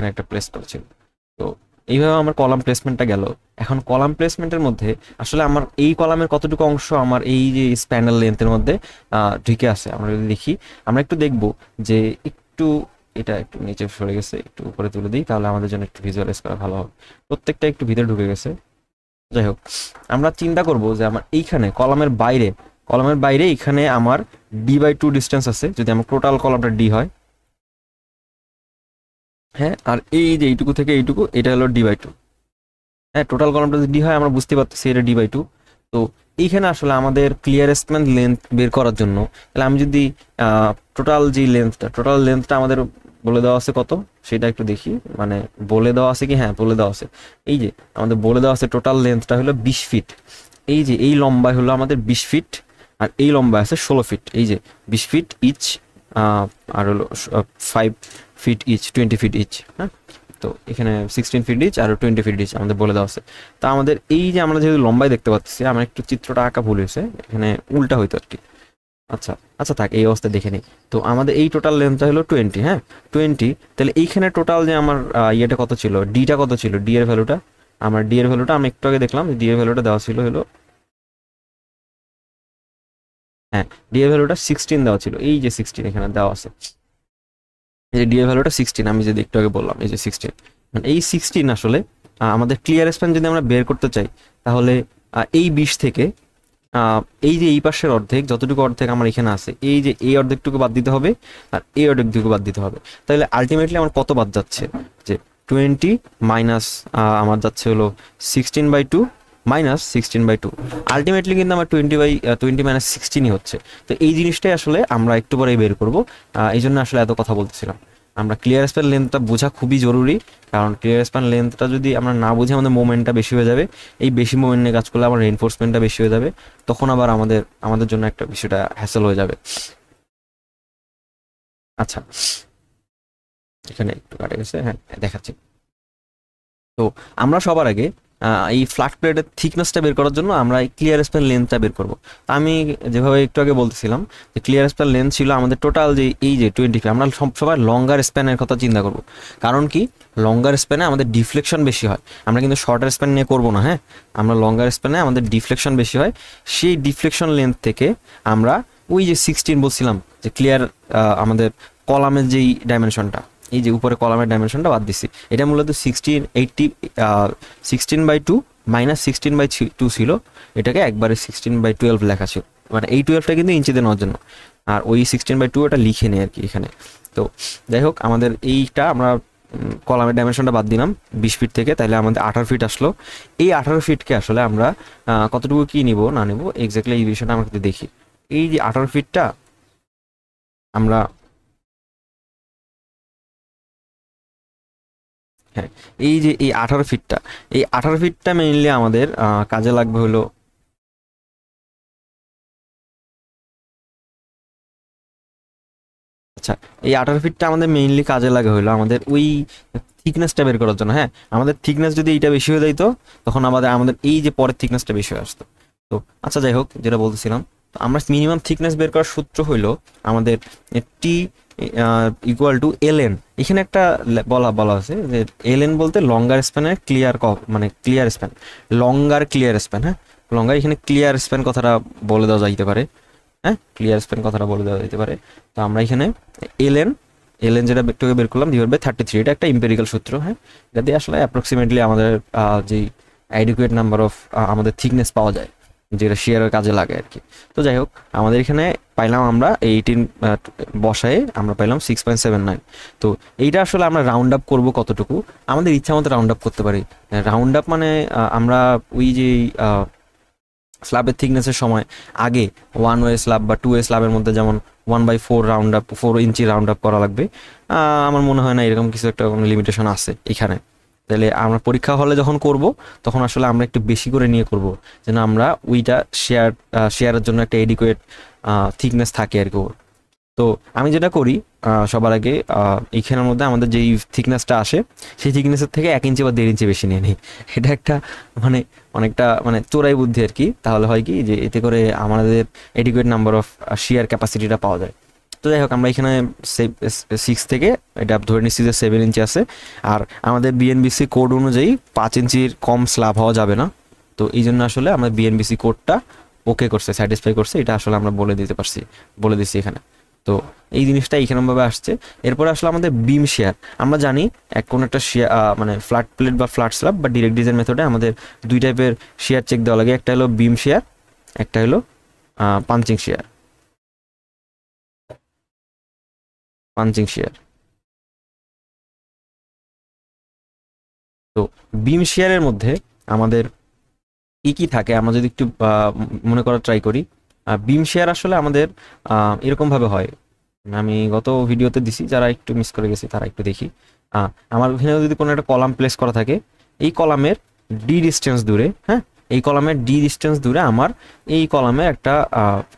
এখানে একটা প্লেস করেছিল। তো এইভাবে আমার কলাম প্লেসমেন্টটা গেল। এখন কলাম প্লেসমেন্টের মধ্যে আসলে আমার এই কলামের কতটুকু অংশ আমার এই যে স্প্যানেল লেন্থের মধ্যে ঢুকে আছে আমরা যদি দেখি, আমরা একটু দেখব যে একটু এটা একটু নিচে সরে গেছে, একটু উপরে তুলে দিই তাহলে আমাদের জন্য একটু ভিজুয়ালাইজ করা ভালো হবে। প্রত্যেকটা একটু ভিতরে ঢুকে গেছে। যাই হোক, আমরা চিন্তা করব যে আমার এইখানে কলামের বাইরে এখানে আমার d/2 ডিস্টেন্স আছে, যদি আমার টোটাল কলামটা d হয়, হ্যাঁ, আর এই যে এইটুকু থেকে এইটুকু এটা হলো d/2। হ্যাঁ, টোটাল কলামটা যদি d হয় আমরা বুঝতে পারতেছি এটা d/2। তো এইখানে আসলে আমাদের ক্লিয়ারেস্ট লেন্থ বের করার জন্য তাহলে আমি যদি টোটাল লেন্থটা আমাদের বলে দেওয়া আছে কত সেটা একটু দেখি, মানে বলে দেওয়া আছে কি, হ্যাঁ বলে দেওয়া আছে। এই যে আমাদের বলে দেওয়া আছে টোটাল লেন্থটা হলো 20 ফিট। এই যে এই লম্বায় হলো আমাদের 20 ফিট, আর এই লম্বায় আছে 16 ফিট। এই যে 20 ফিট ইচ, আর হলো 5 ফিট ইচ, 20 ফিট ইচ। হ্যাঁ, তো এখানে 16 ফিট ইচ আর 20 ফিট ইচ আমাদের বলে দেওয়া আছে। তা আমাদের এই যে আমরা যেহেতু লম্বায় দেখতে পাচ্ছি, আমরা একটু চিত্রটা আঁকা ভুল হয়েছে, এখানে উল্টা হইতো আর কি। আচ্ছা আচ্ছা, থাক, এই অবস্থায় দেখে নিই। তো আমাদের এই টোটাল লেন্থটা হলো 20। হ্যাঁ, 20। তাহলে এইখানে টোটাল যে আমার ইয়েটা কত ছিল, ডিটা কত ছিল, ডি এর ভ্যালুটা আমি একটু আগে দেখলাম ডি এর ভ্যালুটা দেওয়া ছিল হলো, হ্যাঁ, ডি এর ভ্যালুটা 16 দেওয়া ছিল। এই যে 16 এখানে দেওয়া আছে, এই যে ডি এর ভ্যালুটা 16, আমি যদি একটু আগে বললাম এই যে 16, মানে এই 16 আসলে আমাদের ক্লিয়ার স্প্যান যদি আমরা বের করতে চাই তাহলে এই 20 থেকে এই যে এই পাশের অর্ধেক, যতটুকু অর্ধেক আমার এখানে আছে, এই যে এই অর্ধেকটুকু বাদ দিতে হবে আর এই অর্ধেকটুকু বাদ দিতে হবে। তাহলে আলটিমেটলি আমার কত বাদ যাচ্ছে, যে 20 মাইনাস আমার যাচ্ছে হলো 16/2 মাইনাস 16/2। আলটিমেটলি কিন্তু আমার 20 মাইনাস 16ই হচ্ছে। তো এই জিনিসটাই আসলে আমরা একটু পরেই বের করবো, এই জন্য আসলে এত কথা বলতেছিলাম। আমরা ক্লিয়ার স্প্যান লেন্থটা বোঝা খুবই জরুরি, কারণ ক্লিয়ার স্প্যান লেন্থটা যদি আমরা না বুঝি আমাদের মোমেন্টটা বেশি হয়ে যাবে। এই বেশি মোমেন্ট নিয়ে কাজ করলে আমার রেইনফোর্সমেন্টটা বেশি হয়ে যাবে, তখন আবার আমাদের জন্য একটা বিষয়টা হ্যাসেল হয়ে যাবে। আচ্ছা, এখানে একটু কাটে গেছে, হ্যাঁ দেখাচ্ছি। তো আমরা সবার আগে এই ফ্ল্যাট প্লেটের থিকনেসটা বের করার জন্য আমরা এই ক্লিয়ার স্প্যান লেন্থটা বের করব। তা আমি যেভাবে একটু আগে বলতেছিলাম যে ক্লিয়ার স্প্যান লেন্থ ছিল আমাদের টোটাল যে এই যে 20, আমরা সবাই লঙ্গার স্প্যানের কথা চিন্তা করব। কারণ কি, লঙ্গার স্প্যানে আমাদের ডিফ্লেকশন বেশি হয়। আমরা কিন্তু শর্টার স্প্যান নিয়ে করবো না, হ্যাঁ, আমরা লঙ্গার স্প্যানে আমাদের ডিফ্লেকশন বেশি হয়। সেই ডিফ্লেকশন লেন্থ থেকে আমরা ওই যে 16 বলছিলাম যে ক্লিয়ার আমাদের কলামের যেই ডাইমেনশনটা, এই যে উপরে কলামের ডাইমেনশনটা বাদ দিচ্ছি, এটা মূলত 16/2 মাইনাস 16/2 ছিল। এটাকে একবারে 16/12 লেখা ছিল, মানে এই 12টা কিন্তু ইঞ্চিতে নেওয়ার জন্য, আর ওই 16/2 এটা লিখে নেই আর কি এখানে। তো যাই হোক, আমাদের এইটা আমরা কলামের ডাইমেনশনটা বাদ দিলাম 20 ফিট থেকে, তাহলে আমাদের 18 ফিট আসলো। এই 18 ফিটকে আসলে আমরা কতটুকু কি নিব না নিব এক্স্যাক্টলি এই বিষয়টা আমরা যদি দেখি, এই যে 18 ফিটটা আমরা, হ্যাঁ, এই যে এই 18 ফিটটা মেইনলি আমাদের কাজে লাগবে হলো, আচ্ছা, এই 18 ফিটটা আমাদের মেইনলি কাজে লাগে হলো আমাদের ওই থিকনেসটা বের করার জন্য। হ্যাঁ, আমাদের থিকনেস যদি এইটা বেশি হয়ে যাইতো তখন আমাদের এই যে পরের থিকনেসটা বেশি হয়ে আসতো। তো আচ্ছা, যাই হোক, যেটা বলতেছিলাম, তো আমরা মিনিমাম থিকনেস বের করার সূত্র হইলো আমাদের টি ইকুয়াল টু এলএন। এখানে একটা বলা আছে যে এলএন বলতে লঙ্গার স্প্যানের মানে ক্লিয়ার স্প্যান, লঙ্গার ক্লিয়ার স্প্যান। হ্যাঁ, লঙ্গার এখানে ক্লিয়ার স্প্যান কথাটা বলে দেওয়া যাইতে পারে, হ্যাঁ, ক্লিয়ার স্প্যান কথাটা বলে দেওয়া যেতে পারে। তো আমরা এখানে এলএন যেটা একটু বের করলাম /33, এটা একটা ইম্পেরিক্যাল সূত্র। হ্যাঁ, এটা দিয়ে আসলে অ্যাপ্রক্সিমেটলি আমাদের যেই অ্যাডিকুয়েট নাম্বার অফ আমাদের থিকনেস পাওয়া যায়, যেটা শেয়ারের কাজে লাগে আর কি। তো যাই হোক, আমাদের এখানে পাইলাম আমরা 18 বসায়ে আমরা পাইলাম 6.79। তো এইটা আসলে আমরা রাউন্ড আপ করবো কতটুকু, আমাদের ইচ্ছা মতো রাউন্ড আপ করতে পারি। রাউন্ড আপ মানে আমরা ওই যে স্ল্যাবের থিকনেসের সময় আগে 1 ওয়ে স্ল্যাব বা 2 ওয়ে স্ল্যাবের মধ্যে যেমন 1/4 রাউন্ড আপ, 4 ইঞ্চি রাউন্ড আপ করা লাগবে, আমার মনে হয় না এরকম কিছু একটা কোনো লিমিটেশন আছে এখানে। তাহলে আমরা পরীক্ষা হলে যখন করব তখন আসলে আমরা একটু বেশি করে নিয়ে করব, যেন আমরা ওইটা শেয়ারের জন্য একটা এডিকুয়েট থিকনেস থাকে আর কি। তো আমি যেটা করি সবার আগে এইখানের মধ্যে আমাদের যেই থিকনেসটা আসে সেই থিকনেসের থেকে 1 ইঞ্চি বা 1.5 ইঞ্চি বেশি নিয়ে নিই। এটা একটা মানে অনেকটা মানে চোরাই বুদ্ধি আর কি। তাহলে হয় কি যে এতে করে আমাদের এডিকুয়েট নাম্বার অফ শেয়ার ক্যাপাসিটিটা পাওয়া যায়। তো যাই হোক আমরা এখানে 6 থেকে এটা ধরে নিচ্ছি যে 7 ইঞ্চি আছে, আর আমাদের বিএনবিসি কোড অনুযায়ী 5 ইঞ্চির কম স্ল্যাব হওয়া যাবে না। তো এই জন্য আসলে আমরা বিএনবিসি কোডটা ওকে করছে, স্যাটিসফাই করছে, এটা আসলে আমরা বলে দিচ্ছি এখানে। তো এই জিনিসটা এইখানেভাবে আসছে। এরপরে আসলে আমাদের বিম শেয়ার, আমরা জানি কোনো একটা শেয়ার মানে ফ্ল্যাট প্লেট বা ফ্ল্যাট স্ল্যাব বা ডিরেক্ট ডিজাইন মেথডে আমাদের 2 টাইপের শেয়ার চেক দেওয়া লাগে, একটা হলো বিম শেয়ার, একটা হলো পাঞ্চিং শেয়ার। তো বিম শেয়ারের মধ্যে আমাদের কি থাকে আমরা যদি একটু মনে করার ট্রাই করি। বিম শেয়ার আসলে আমাদের এরকমভাবে হয়, আমি গত ভিডিওতে দিছি, যারা একটু মিস করে গেছি তারা একটু দেখি। আমার এখানে যদি কোনো একটা কলাম প্লেস করা থাকে, এই কলামের ডি ডিস্টেন্স দূরে, হ্যাঁ, এই কলামের ডি ডিস্টেন্স দূরে আমার এই কলামের একটা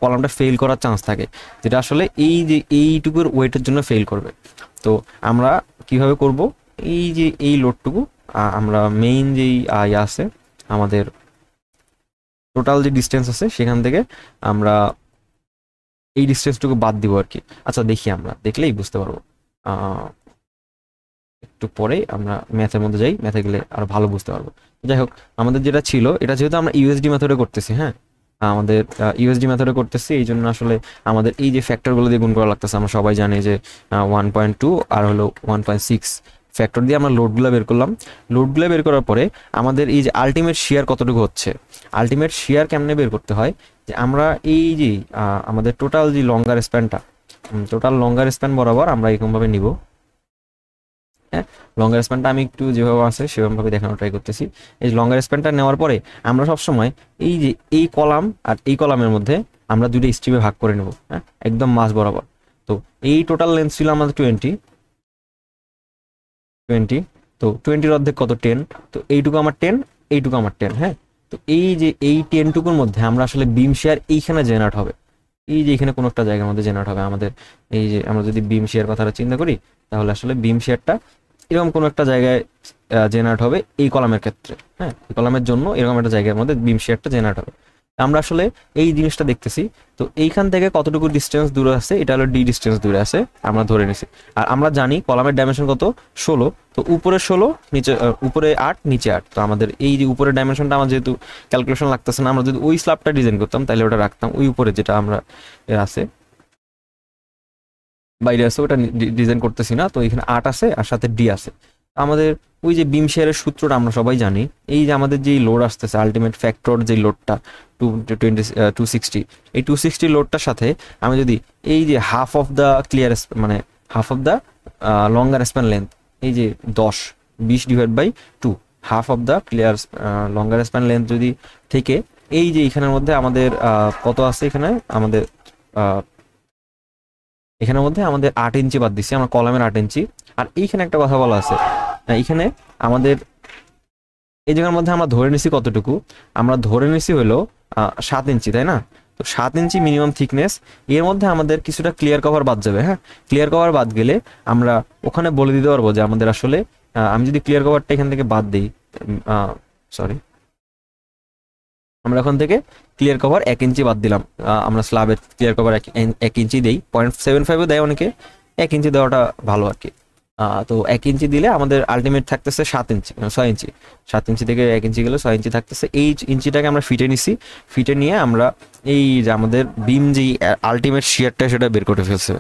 কলামটা ফেল করার চান্স থাকে, যেটা আসলে এই যে এইটুকুর ওয়েটের জন্য ফেল করবে। তো আমরা কিভাবে করব, এই যে এই লোডটুকু আমরা মেইন যেই আছে আমাদের টোটাল যে ডিস্টেন্স আছে সেখান থেকে আমরা এই ডিস্টেন্সটুকু বাদ দিব আর কি। আচ্ছা দেখি, আমরা দেখলেই বুঝতে পারবো, একটু পরেই আমরা ম্যাথের মধ্যে যাই, ম্যাথে গেলে আরো ভালো বুঝতে পারবো। যাই হোক, আমাদের যেটা ছিল, এটা যেহেতু আমরা ইউএসডি মেথডে করতেছি, হ্যাঁ, আমাদের ইউএসডি মেথডে করতেছি, এই জন্য আসলে আমাদের এই যে ফ্যাক্টরগুলো দিয়ে গুণ করা লাগতেছে। আমরা সবাই জানি যে 1.2 আর হলো 1.6 ফ্যাক্টর দিয়ে আমরা লোডগুলো বের করলাম। লোডগুলো বের করার পরে আমাদের এই যে আলটিমেট শেয়ার কতটুকু হচ্ছে, আলটিমেট শেয়ার কেমনে বের করতে হয়, যে আমরা এই যে আমাদের টোটাল যে লঙ্গার স্প্যান বরাবর আমরা এরকমভাবে নিব। হ্যাঁ, লঙ্গার স্প্যানটা আমি একটু যেভাবে আছে সেভাবে দেখানোর ট্রাই করতেছি। এই লঙ্গার স্প্যানটা নেওয়ার পরে আমরা সবসময় এই যে এই কলাম আর এই কলামের মধ্যে আমরা দুটো স্ট্রিপে ভাগ করে নেব, হ্যাঁ, একদম মাঝ বরাবর। তো এই টোটাল লেন্থ ছিল আমাদের 20, তো 20-র অর্ধেক কত, 10। তো এইটুকু আমার 10, এইটুকু আমার 10, হ্যাঁ। তো এই যে এই 10টুকুর মধ্যে আমরা আসলে বিম শেয়ার এইখানে জেনারেট হবে, এই যে এখানে কোনো একটা জায়গার মধ্যে জেনারেট হবে আমাদের। এই যে আমরা যদি বিম শেয়ার কথাটা চিন্তা করি, তাহলে আসলে বিম শেয়ারটা এরকম কোনো একটা জায়গায় জেনারেট হবে এই কলামের ক্ষেত্রে, হ্যাঁ, এই কলামের জন্য এরকম একটা জায়গার মধ্যে বিম শেয়ারটা জেনারেট হবে। আমরা আসলে এই জিনিসটা দেখতেছি। তো এইখান থেকে কতটুকু ডিস্টেন্স দূরে আছে, এটা হলো ডি ডিস্টেন্স দূরে আছে, আমরা ধরে নিছি। আর আমরা জানি কলামের ডাইমেনশন কত, 16। তো উপরে 16, নিচে উপরে 8, নিচে 8। তো আমাদের এই যে উপরের ডাইমেনশনটা আমার যেহেতু ক্যালকুলেশন লাগতেছে না, আমরা যদি ওই স্ল্যাবটা ডিজাইন করতাম তাহলে ওটা রাখতাম ওই উপরে, যেটা আমরা আছে বাইরে আছে ওটা ডিজাইন করতেছি না। তো এখানে 8 আছে আর সাথে ডি আছে। আমাদের ওই যে বিম শেয়ারের সূত্রটা আমরা সবাই জানি, এই যে আমাদের যে লোড আসতেছে আলটিমেট ফ্যাক্টর যে লোডটা 260, এই 260 লোডটার সাথে আমি যদি এই যে হাফ অফ দ্য মানে half of the longer span length, এই যে 20/2, half of the longer span length যদি থেকে এই যে এখানের মধ্যে আমাদের কত আছে, এখানের মধ্যে আমাদের 8 ইঞ্চি বাদ দিচ্ছি আমরা, কলামের 8 ইঞ্চি। আর এইখানে একটা কথা বলা আছে, এইখানে আমাদের এই জায়গার মধ্যে আমরা ধরে নিছি কতটুকু, আমরা ধরে নিছি হলো 7 ইঞ্চি, তাই না? তো 7 ইঞ্চি মিনিমাম থিকনেস, এর মধ্যে আমাদের কিছুটা ক্লিয়ার কভার বাদ যাবে। হ্যাঁ, ক্লিয়ার কভার বাদ গেলে আমরা ওখানে বলে দিতে পারবো যে আমাদের আসলে আমি যদি ক্লিয়ার কভারটা এখান থেকে বাদ দিই, আমরা ওখান থেকে ক্লিয়ার কভার 1 ইঞ্চি বাদ দিলাম, আমরা স্ল্যাবের ক্লিয়ার কভার 1 ইঞ্চি দেই, 0.75 দেয় অনেকে, 1 ইঞ্চি দেওয়াটা ভালো আর কি। তো 1 ইঞ্চি দিলে আমাদের আলটিমেট থাকতেছে 6 ইঞ্চি। 7 ইঞ্চি থেকে 1 ইঞ্চি গেলে 6 ইঞ্চি থাকতেছে। এই ইঞ্চিটাকে আমরা ফিটে নিছি, ফিটে নিয়ে আমরা এই যে আমাদের বিম যেই আলটিমেট শেয়ারটা সেটা বের করে ফেলছে।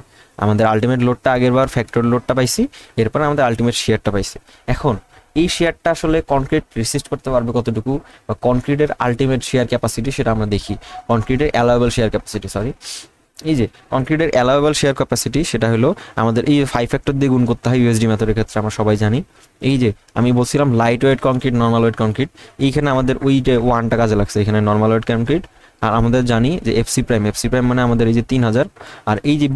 আমাদের আলটিমেট লোডটা আগের বার ফ্যাক্টর লোডটা পাইছি, এরপর আমাদের আলটিমেট শেয়ারটা পাইছি। এখন এই শেয়ারটা আসলে কনক্রিট রেসিস্ট করতে পারবে কতটুকু, বা কনক্রিটের আলটিমেট শেয়ার ক্যাপাসিটি সেটা আমরা দেখি। কনক্রিটের অ্যালাউয়েবল শেয়ার ক্যাপাসিটি, এই যে কনক্রিটের অ্যালাউয়েবল শেয়ার ক্যাপাসিটি সেটা হলো আমাদের এই 5 ফ্যাক্টর দিয়ে গুণ করতে হয় ইউএসডি মেথডের ক্ষেত্রে, আমরা সবাই জানি। এই যে আমি বলছিলাম light weight concrete, normal wait concrete, এইখানে আমাদের ওইটা 1টা কাজে লাগছে, এখানে নর্মাল ওয়েট কনক্রিট। আর আমাদের জানি যে এফসি প্রাইম মানে আমাদের এই যে 3000, আর এই যে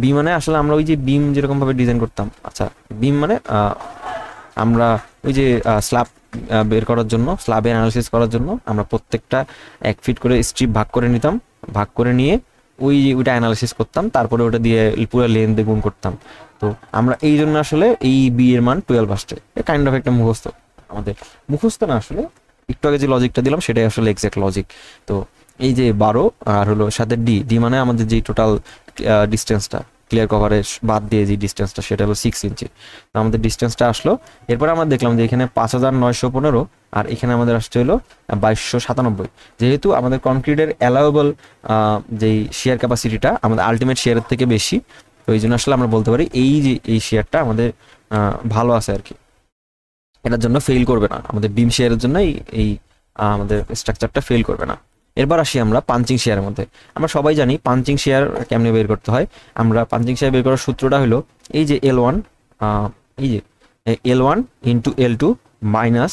বি মানে আসলে আমরা ওই যে বিম যেরকম ভাবে ডিজাইন করতাম, আচ্ছা বিম মানে আমরা ওই যে স্ল্যাব বের করার জন্য, স্ল্যাবের অ্যানালিসিস করার জন্য আমরা প্রত্যেকটা 1 ফিট করে স্ট্রিপ ভাগ করে নিতাম, ভাগ করে নিয়ে ওইটা অ্যানালিসিস করতাম, তারপরে ওটা দিয়ে পুরো লেন্থ গুণ করতাম। তো আমরা এই জন্য আসলে এই বি এর মান 12 আসছে, কাইন্ড অফ একটা মুখস্থ, আমাদের মুখস্থ না আসলে, একটু আগে যে লজিকটা দিলাম সেটাই আসলে এক্সাক্ট লজিক। তো এই যে 12 আর হলো সাথে ডি মানে আমাদের যে টোটাল ডিস্টেন্সটা ক্লিয়ার কভারেজ বাদ দিয়ে যে ডিস্টেন্সটা সেটা হলো 6 ইঞ্চি। তো আমাদের ডিস্টেন্সটা আসলো। এরপর আমরা দেখলাম যে এখানে 5915 আর এখানে আমাদের আসছে হলো 2297। যেহেতু আমাদের কনক্রিটের অ্যালাউয়েবল যেই শেয়ার ক্যাপাসিটিটা আমাদের আলটিমেট শেয়ারের থেকে বেশি, তো এই জন্য আসলে আমরা বলতে পারি এই যে এই শেয়ারটা আমাদের ভালো আছে আর কি, এটার জন্য ফেল করবে না, আমাদের বিম শেয়ারের জন্য এই আমাদের স্ট্রাকচারটা ফেল করবে না। এরপর আসি আমরা পাঞ্চিং শেয়ারের মধ্যে। আমরা সবাই জানি পাঞ্চিং শেয়ার কেমনে বের করতে হয়। আমরা পাঞ্চিং শেয়ার বের করার সূত্রটা হলো এই যে L1, এই যে L1 ইন্টু L2 মাইনাস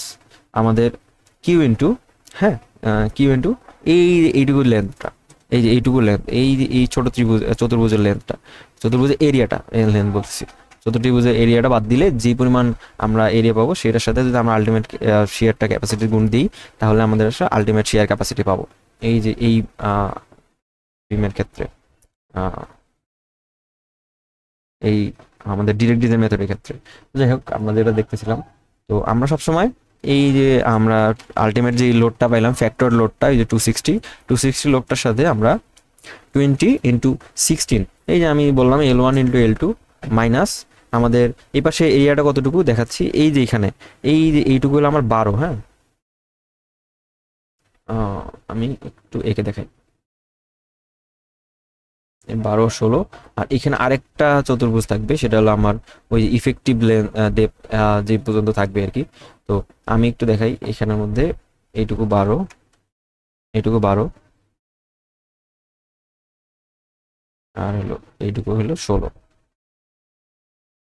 আমাদের কিউ ইন্টু, হ্যাঁ কিউ ইন্টু এইটুকু লেন্থটা, এই যে এইটুকু লেন্থ, এই ছোট চতুর্ভুজের লেন্থটা, চতুর্ভুজের এরিয়াটা লেন্থ বলতেছি, চতুর্ভুজের এরিয়াটা বাদ দিলে যে পরিমাণ আমরা এরিয়া পাবো সেটার সাথে যদি আমরা আলটিমেট শেয়ারটা ক্যাপাসিটি গুণ দিই তাহলে আমাদের আসলে আলটিমেট শেয়ার ক্যাপাসিটি পাবো। এই যে এই বিমের ক্ষেত্রে এই আমাদের ডিরেক্ট ডিজাইন মেথডের ক্ষেত্রে, যাই হোক আমরা যেটা দেখতেছিলাম, তো আমরা সবসময় এই যে আমরা আলটিমেট যে লোডটা পাইলাম ফ্যাক্টর লোডটা, এই যে 260 লোডটার সাথে আমরা 20 ইন্টু 16, এই যে আমি বললাম L1 ইন্টু L2 মাইনাস আমাদের এই পাশে এরিয়াটা কতটুকু দেখাচ্ছি, এই যে এখানে এই যে এইটুকু হলো আমার 12, হ্যাঁ আমি একটু এঁকে দেখাই, 12 16, আর এখানে আরেকটা চতুর্ভুজ থাকবে সেটা হলো আমার ওই ইফেক্টিভ ডেপ যে পর্যন্ত থাকবে আর কি। তো আমি একটু দেখাই এখানের মধ্যে এইটুকু 12, এইটুকু 12 আর হলো এইটুকু হলো 16,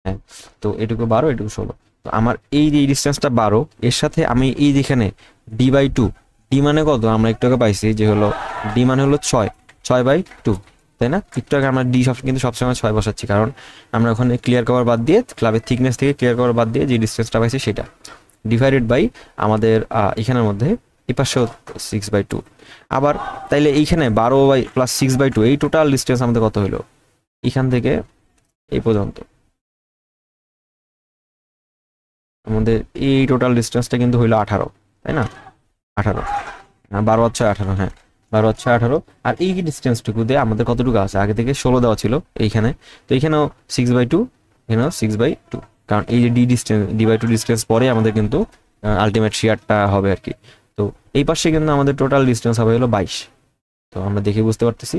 হ্যাঁ তো এটুকু 12 এটুকু 16। তো আমার এই যে ডিস্টেন্সটা 12, এর সাথে আমি এই যেখানে d/2, ডি মানে কত আমরা একটু আগে পাইছি যে হলো ডি মানে হলো 6/2, তাই না? একটু আগে আমরা ডি কিন্তু সবসময় 6 বসাচ্ছি, কারণ আমরা ওখানে ক্লিয়ার কভার বাদ দিয়ে ক্লাবের থিকনেস থেকে ক্লিয়ার কভার বাদ দিয়ে যে ডিস্টেন্সটা পাইছি সেটা ডিভাইডেড বাই আমাদের এখানের মধ্যে এই পাশে 6/2। আবার তাইলে এইখানে 12/+6/2 এই টোটাল ডিস্টেন্স আমাদের কত হলো এখান থেকে এই পর্যন্ত, আমাদের এই টোটাল ডিস্টেন্সটা কিন্তু হইলো 18, তাই না? 18, 12 আর 6 18, হ্যাঁ 12 আর 6 18। আর এই ডিস্টেন্সটুকু দিয়ে আমাদের কতটুকু আছে, আগে থেকে 16 দেওয়া ছিল এইখানে, তো এইখানেও 6/2, এখানেও 6/2, কারণ এই যে d/2 ডিস্টেন্স পরে আমাদের কিন্তু আলটিমেট শেয়ারটা হবে আর কি। তো এই পাশে কিন্তু আমাদের টোটাল ডিস্টেন্স হবে হলো 22। তো আমরা দেখে বুঝতে পারতেছি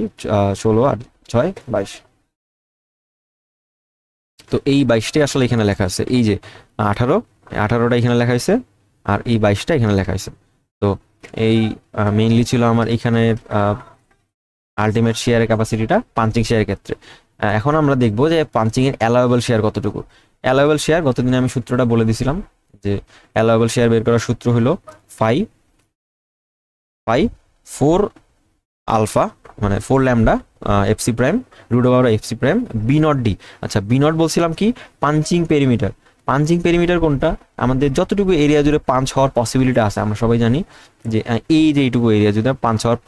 16 আর 6 22। তো এই 22টাই আসলে এখানে লেখা আছে, এই যে 18টা এখানে লেখা হয়েছে আর এই 22টা এখানে লেখা হয়েছে। তো এই মেইনলি ছিল আমার এখানে আলটিমেট শেয়ারের ক্যাপাসিটিটা পাঞ্চিং শেয়ারের ক্ষেত্রে। এখন আমরা দেখবো যে পাঞ্চিং এর অ্যালাউয়েবল শেয়ার কতটুকু। অ্যালাউয়েবল শেয়ার গতদিনে আমি সূত্রটা বলে দিছিলাম যে অ্যালাউয়েবল শেয়ার বের করার সূত্র হলো 4 আলফা মানে 4 lambda FC prime √FC prime B0D। আচ্ছা B0 বলছিলাম কি, পাঞ্চিং পেরিমিটার। পাঞ্চিং পেরিমিটার কোনটা, আমাদের যতটুকু এরিয়া জুড়ে পাঞ্চ হওয়ার পসিবিলিটি আছে, আমরা সবাই জানি যে এই যে এইটুকু এরিয়া জুড়ে পাঞ্চ হওয়ার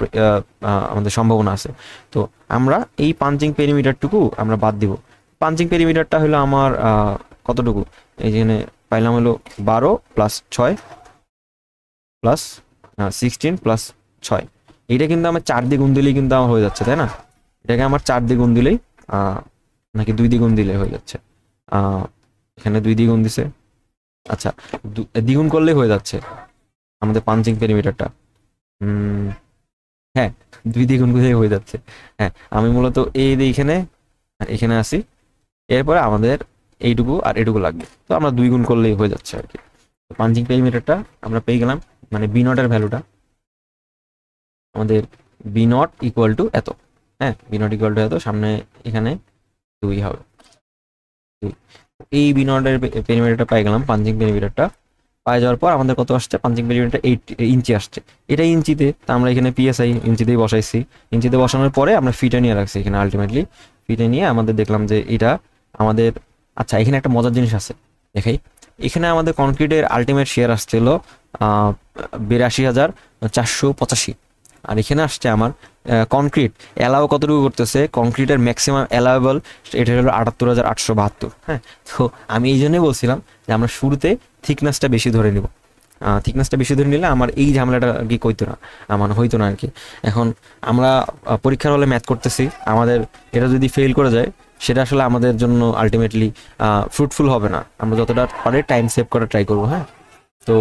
আমাদের সম্ভাবনা আছে। তো আমরা এই পাঞ্চিং পেরিমিটারটুকু আমরা বাদ দিব। পাঞ্চিং পেরিমিটারটা হলো আমার কতটুকু, এই যেখানে পাইলাম হলো 12 + 6 + 16 + 6। এইটা কিন্তু আমার 4 দিয়ে গুণ দিলেই কিন্তু আমার হয়ে যাচ্ছে, তাই না? এটাকে আমার 4 দিয়ে গুণ দিলেই নাকি 2 দিয়ে গুণ দিলে হয়ে যাচ্ছে, এখানে 2 দিয়ে গুণ দিছে, আচ্ছা দ্বিগুণ করলেই হয়ে যাচ্ছে আমাদের পাঞ্চিং পেরিমিটারটা। হ্যাঁ 2 দিয়ে গুণ করলেই হয়ে যাচ্ছে। হ্যাঁ আমি মূলত এই এখানে আর এখানে আসি, এরপরে আমাদের এইটুকু আর এটুকু লাগবে, তো আমরা 2 গুণ করলেই হয়ে যাচ্ছে আর কি। পাঞ্চিং পেরিমিটারটা আমরা পেয়ে গেলাম, মানে B0 এর ভ্যালুটা আমাদের B0 = এত, হ্যাঁ B0 = এত, সামনে এখানে 2 হবে। এই B0 এর পেরিমিটারটা পাই গেলাম, পাঞ্চিং পেরিমিটারটা পাই যাওয়ার পর আমাদের কত আসছে, পাঞ্চিং পেরিমিটার 8 ইঞ্চি আসছে। এটা ইঞ্চিতে, তো আমরা এখানে PSI ইঞ্চিতেই বসাইছি। ইঞ্চিতে বসানোর পরে আমরা ফিটে নিয়ে রাখছি এখানে, আলটিমেটলি ফিটে নিয়ে আমাদের দেখলাম যে এটা আমাদের, আচ্ছা এখানে একটা মজার জিনিস আছে দেখাই, এখানে আমাদের কনক্রিটের আলটিমেট শেয়ার আসছিল 82,485, আর এখানে আসছে আমার কনক্রিট অ্যালাউ কতটুকু করতেছে, কনক্রিটের ম্যাক্সিমাম অ্যালাউয়েবল এটা হলো 78,872। হ্যাঁ তো আমি এই জন্যই বলছিলাম যে আমরা শুরুতে থিকনেসটা বেশি ধরে নিব, থিকনেসটা বেশি ধরে নিলে আমার এই ঝামেলাটা আর কি কইতো না, আমার হইতো না আর কি। এখন আমরা পরীক্ষার হলে ম্যাথ করতেছি, আমাদের এটা যদি ফেল করে যায় সেটা আসলে আমাদের জন্য আলটিমেটলি ফ্রুটফুল হবে না। আমরা যতটা পারে টাইম সেভ করা ট্রাই করবো। হ্যাঁ, তো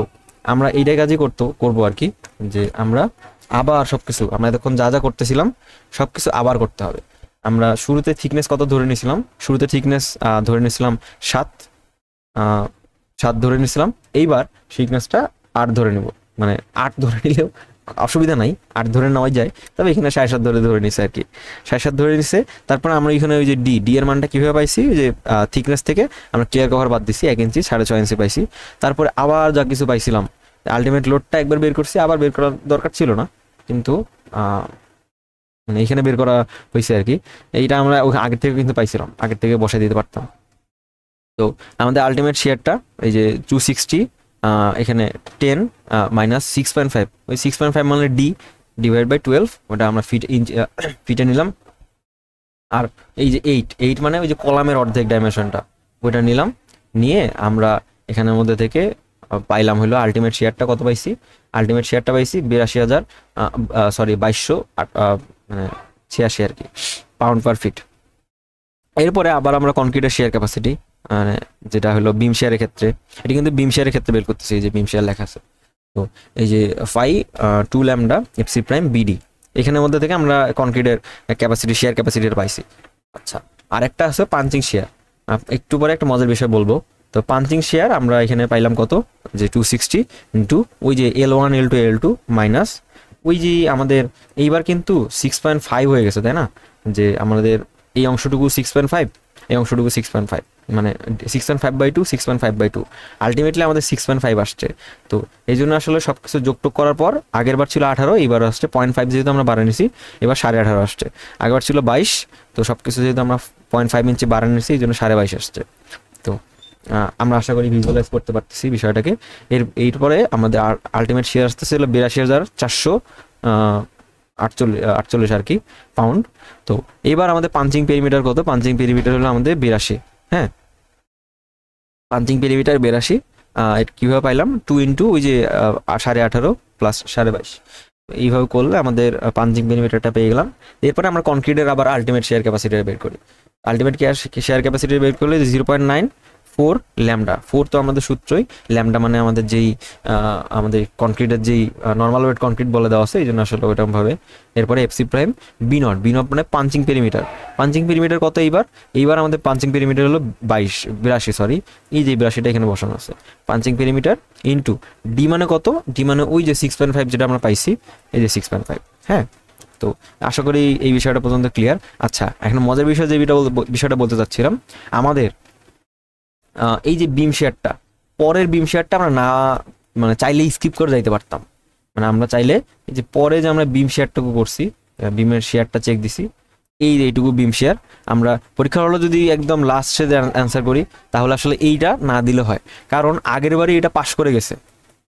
আমরা এইটাই কাজই করবো আর কি, যে আমরা আবার সবকিছু আমরা এতক্ষণ যা যা করতেছিলাম সবকিছু আবার করতে হবে। আমরা শুরুতে থিকনেস কত ধরে নিয়েছিলাম, শুরুতে থিকনেস ধরে নিয়েছিলাম 7 ধরে নিয়েছিলাম। এইবার থিকনেসটা 8 ধরে নেব, মানে 8 ধরে নিলেও অসুবিধা নাই, 8 ধরে নেওয়াই যায়, তবে এখানে 7.5 ধরে নিছে আর কি, 7.5 ধরে নিছে। তারপর আমরা এখানে ওই যে ডি এর মানটা কীভাবে পাইছি, যে থিকনেস থেকে আমরা ক্লিয়ার কভার বাদ দিছি 1 ইঞ্চি, 6.5 ইঞ্চি পাইছি। তারপরে আবার যা কিছু পাইছিলাম, আলটিমেট লোডটা একবার বের করছি, আবার বের করার দরকার ছিল না, কিন্তু মানে এখানে বের করা হয়েছে আর কি। এইটা আমরা আগের থেকে কিন্তু পাইছিলাম, আগের থেকে বসাই দিতে পারতাম। তো আমাদের আলটিমেট শেয়ারটা এই যে 260, এখানে 10 মাইনাস 6.5, ওই 6.5 মানে ডি ডিভাইড বাই 12, ওটা আমরা ফিটে নিলাম। আর এই যে 8 মানে ওই যে কলামের অর্ধেক ডাইমেনশনটা, ওইটা নিলাম, নিয়ে আমরা এখানের মধ্যে থেকে পাইলাম হলো আলটিমেট শেয়ারটা কত পাইছি, আলটিমেট শেয়ারটা পাইছি 22,000 মানে 86 আর কি পাউন্ড পার ফিট। এরপরে আবার আমরা কনক্রিটের শেয়ার ক্যাপাসিটি, মানে যেটা হলো বিম শেয়ারের ক্ষেত্রে, এটা কিন্তু বিম শেয়ারের ক্ষেত্রে বের করতেছি, এই যে বিম শেয়ার লেখা আছে। তো এই যে 2 ল্যামডা এফসি প্রাইম বিডি, এখানের মধ্যে থেকে আমরা কনক্রিটের ক্যাপাসিটি শেয়ার ক্যাপাসিটির পাইছি। আচ্ছা, আরেকটা আছে পাঞ্চিং শেয়ার, একটু পরে একটা মজার বিষয় বলবো। তো পাঞ্চিং শেয়ার আমরা এখানে পাইলাম কত, যে 260 ইন্টু ওই যে L1 L2 L2 মাইনাস ওই যে আমাদের এইবার কিন্তু 6.5 হয়ে গেছে, তাই না? যে আমাদের এই অংশটুকু 6.5, এই অংশটুকু 6.5, মানে 6.5/2 6.5/2, আলটিমেটলি আমাদের 6.5 আসছে। তো এই জন্য আসলে সব কিছু যোগটোগ করার পর আগের বার ছিল 18, এইবার আসছে 0.5, যেহেতু আমরা বাড়িয়ে নিছি এবার 18.5 আসছে। আগেরবার ছিল 22, তো সব কিছু যেহেতু আমরা 0.5 ইঞ্চি বাড়িয়ে নিছি এই জন্য 22.5 আসছে। তো আমরা আশা করি ভিজুয়ালাইজ করতে পারতেছি বিষয়টাকে। এরপরে আমাদের আলটিমেট শেয়ার আসতেছিল 82,448 আর কি পাউন্ড। তো এবার আমাদের পাঞ্চিং পেরিমিটার কত, পাঞ্চিং পেরিমিটার হলো আমাদের 82। হ্যাঁ, পাঞ্চিং পেরিমিটার 82, কীভাবে পাইলাম, 2 ইন্টু ওই যে 18.5 প্লাস 22.5, এইভাবে করলে আমাদের পাঞ্চিং পেরিমিটারটা পেয়ে গেলাম। এরপরে আমরা কনক্রিটের আবার আলটিমেট শেয়ার ক্যাপাসিটি বের করি। আলটিমেট শেয়ার ক্যাপাসিটি বের করলে 0.94 ল্যামডা, 4 তো আমাদের সূত্রই, ল্যামডা মানে আমাদের যেই আমাদের কনক্রিটের যেই নর্মাল ওয়েট কনক্রিট বলে দেওয়া আছে, এই জন্য আসলে ওইরকমভাবে। এরপরে এফসি প্রাইম বি নট মানে পাঞ্চিং পেরিমিটার, পাঞ্চিং পেরিমিটার কত এইবার আমাদের পাঞ্চিং পেরিমিটার হলো 82, সরি, এই যে 82টা এখানে বসানো আছে, পাঞ্চিং পেরিমিটার ইন্টু ডি মানে কত, ডি মানে ওই যে 6.5 যেটা আমরা পাইছি, এই যে 6.5। হ্যাঁ, তো আশা করি এই বিষয়টা পর্যন্ত ক্লিয়ার। আচ্ছা, এখন মজার বিষয় যে বিষয়টা বলতে চাচ্ছিলাম, আমাদের এই যে বিম শেয়ারটা, পরের বিম শেয়ারটা আমরা না মানে চাইলে স্কিপ করে যাইতে পারতাম, মানে আমরা চাইলে এই যে পরে যে আমরা বিম শেয়ারটুকু করছি, বিমের শেয়ারটা চেক দিছি, এইটুকু বিম শেয়ার আমরা পরীক্ষার হলো যদি একদম লাস্টে অ্যান্সার করি তাহলে আসলে এইটা না দিলে হয়, কারণ আগের বারে এটা পাস করে গেছে।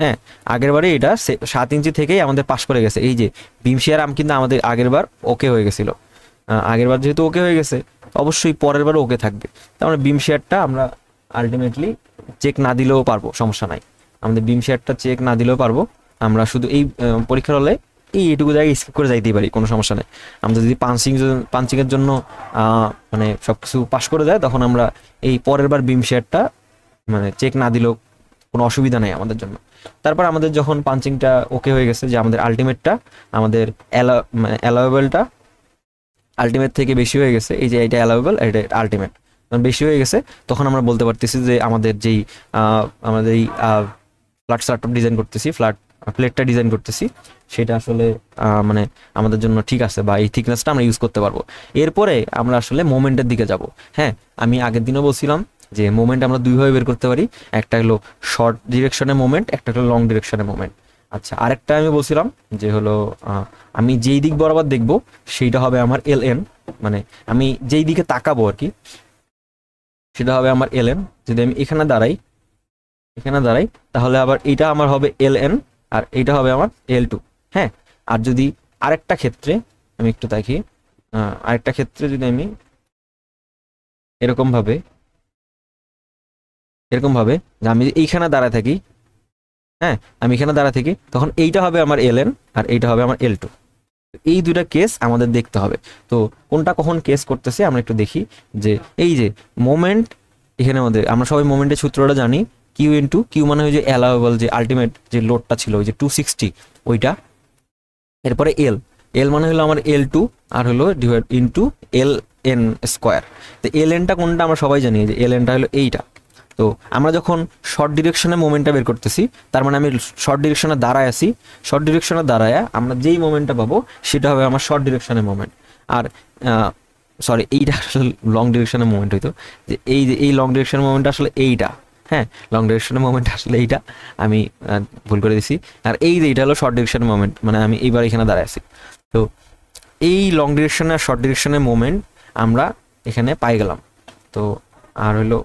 হ্যাঁ, আগের বারে এটা 7 ইঞ্চি থেকেই আমাদের পাস করে গেছে, এই যে বিম শেয়ার কিন্তু আমাদের আগের বার ওকে হয়ে গেছিল, আগের বার যেহেতু ওকে হয়ে গেছে অবশ্যই পরের বারও ওকে থাকবে। তার মানে বিম শেয়ারটা আমরা আলটিমেটলি চেক না দিলেও পারবো, সমস্যা নাই, আমাদের বিম শেয়ারটা চেক না দিলেও পারবো, আমরা শুধু এই পরীক্ষার হলে এইটুকু জায়গায় স্কিপ করে যাইতেই পারি, কোনো সমস্যা নেই। আমরা যদি পাঞ্চিংয়ের জন্য মানে সব কিছু পাস করে যায়, তখন আমরা এই পরের বার বিম শেয়ারটা মানে চেক না দিলেও কোনো অসুবিধা নেই আমাদের জন্য। তারপর আমাদের যখন পাঞ্চিংটা ওকে হয়ে গেছে, যে আমাদের আলটিমেটটা আমাদের অ্যালাউয়েবলটা আলটিমেট থেকে বেশি হয়ে গেছে, এই যে এটা অ্যালাউয়েবল, এটা আলটিমেট বেশি হয়ে গেছে, তখন আমরা বলতে পারতেছি যে আমাদের যেই আমাদের এই ফ্ল্যাট স্টার্টআপ ডিজাইন করতেছি, ফ্ল্যাট প্লেটটা ডিজাইন করতেছি, সেটা আসলে মানে আমাদের জন্য ঠিক আছে, বা এই থিকনেসটা আমরা ইউজ করতে পারবো। এরপরে আমরা আসলে মোমেন্টের দিকে যাব। হ্যাঁ, আমি আগের দিনও বলছিলাম যে মোমেন্ট আমরা দুইভাবে বের করতে পারি, একটা হলো শর্ট ডিরেকশনের মোমেন্ট, একটা হলো লং ডিরেকশনের মোমেন্ট। আচ্ছা, আরেকটা আমি বলছিলাম যে হলো আমি যেই দিক বরাবর দেখব সেইটা হবে আমার LN, মানে আমি যেই দিকে তাকাবো আর কি সেটা হবে আমার LN। যদি আমি এখানে দাঁড়াই তাহলে আবার এইটা আমার হবে LN আর এইটা হবে আমার L2। হ্যাঁ, আর যদি আরেকটা ক্ষেত্রে আমি একটু দেখি, আরেকটা ক্ষেত্রে যদি আমি এরকম ভাবে যে আমি এইখানে দাঁড়ায় থাকি, হ্যাঁ আমি এখানে দাঁড়ায় থাকি, তখন এইটা হবে আমার LN আর এইটা হবে আমার L2। এই দুইটা কেস আমাদের দেখতে হবে। তো কোনটা কখন কেস করতেছে আমরা একটু দেখি। যে এই যে মোমেন্ট, এখানে আমাদের আমরা সবাই মোমেন্টের সূত্রটা জানি, কিউ ইন্টু কিউ মানে ওই যে অ্যালাউয়েবল যে আলটিমেট যে লোডটা ছিল ওই যে 260 ওইটা, এরপরে এল, এল মানে হলো আমার L2 আর হলো ডিভাইড ইন্টু LN স্কোয়ার। তো LN টা কোনটা আমরা সবাই জানি যে LN টা হলো এইটা। তো আমরা যখন শর্ট ডিরেকশনে মোমেন্টটা বের করতেছি, তার মানে আমি শর্ট ডিরেকশনে দাঁড়ায় আছি, শর্ট ডিরেকশনে দাঁড়ায় আমরা যেই মোমেন্টটা পাবো সেটা হবে আমার শর্ট ডিরেকশনের মোমেন্ট। আর সরি, এইটা আসলে লং ডিরেকশনের মোমেন্ট হইতো, যে এই লং ডিরেকশনের মোমেন্ট আসলে এইটা, হ্যাঁ লং ডিরেকশনের মোমেন্ট আসলে এইটা, আমি ভুল করে দিছি। আর এই যে এইটা হলো শর্ট ডিরেকশনের মোমেন্ট, মানে আমি এইবার এখানে দাঁড়ায় আছি। তো এই লং ডিরেকশন আর শর্ট ডিরেকশনের মোমেন্ট আমরা এখানে পাই গেলাম। তো আর হলো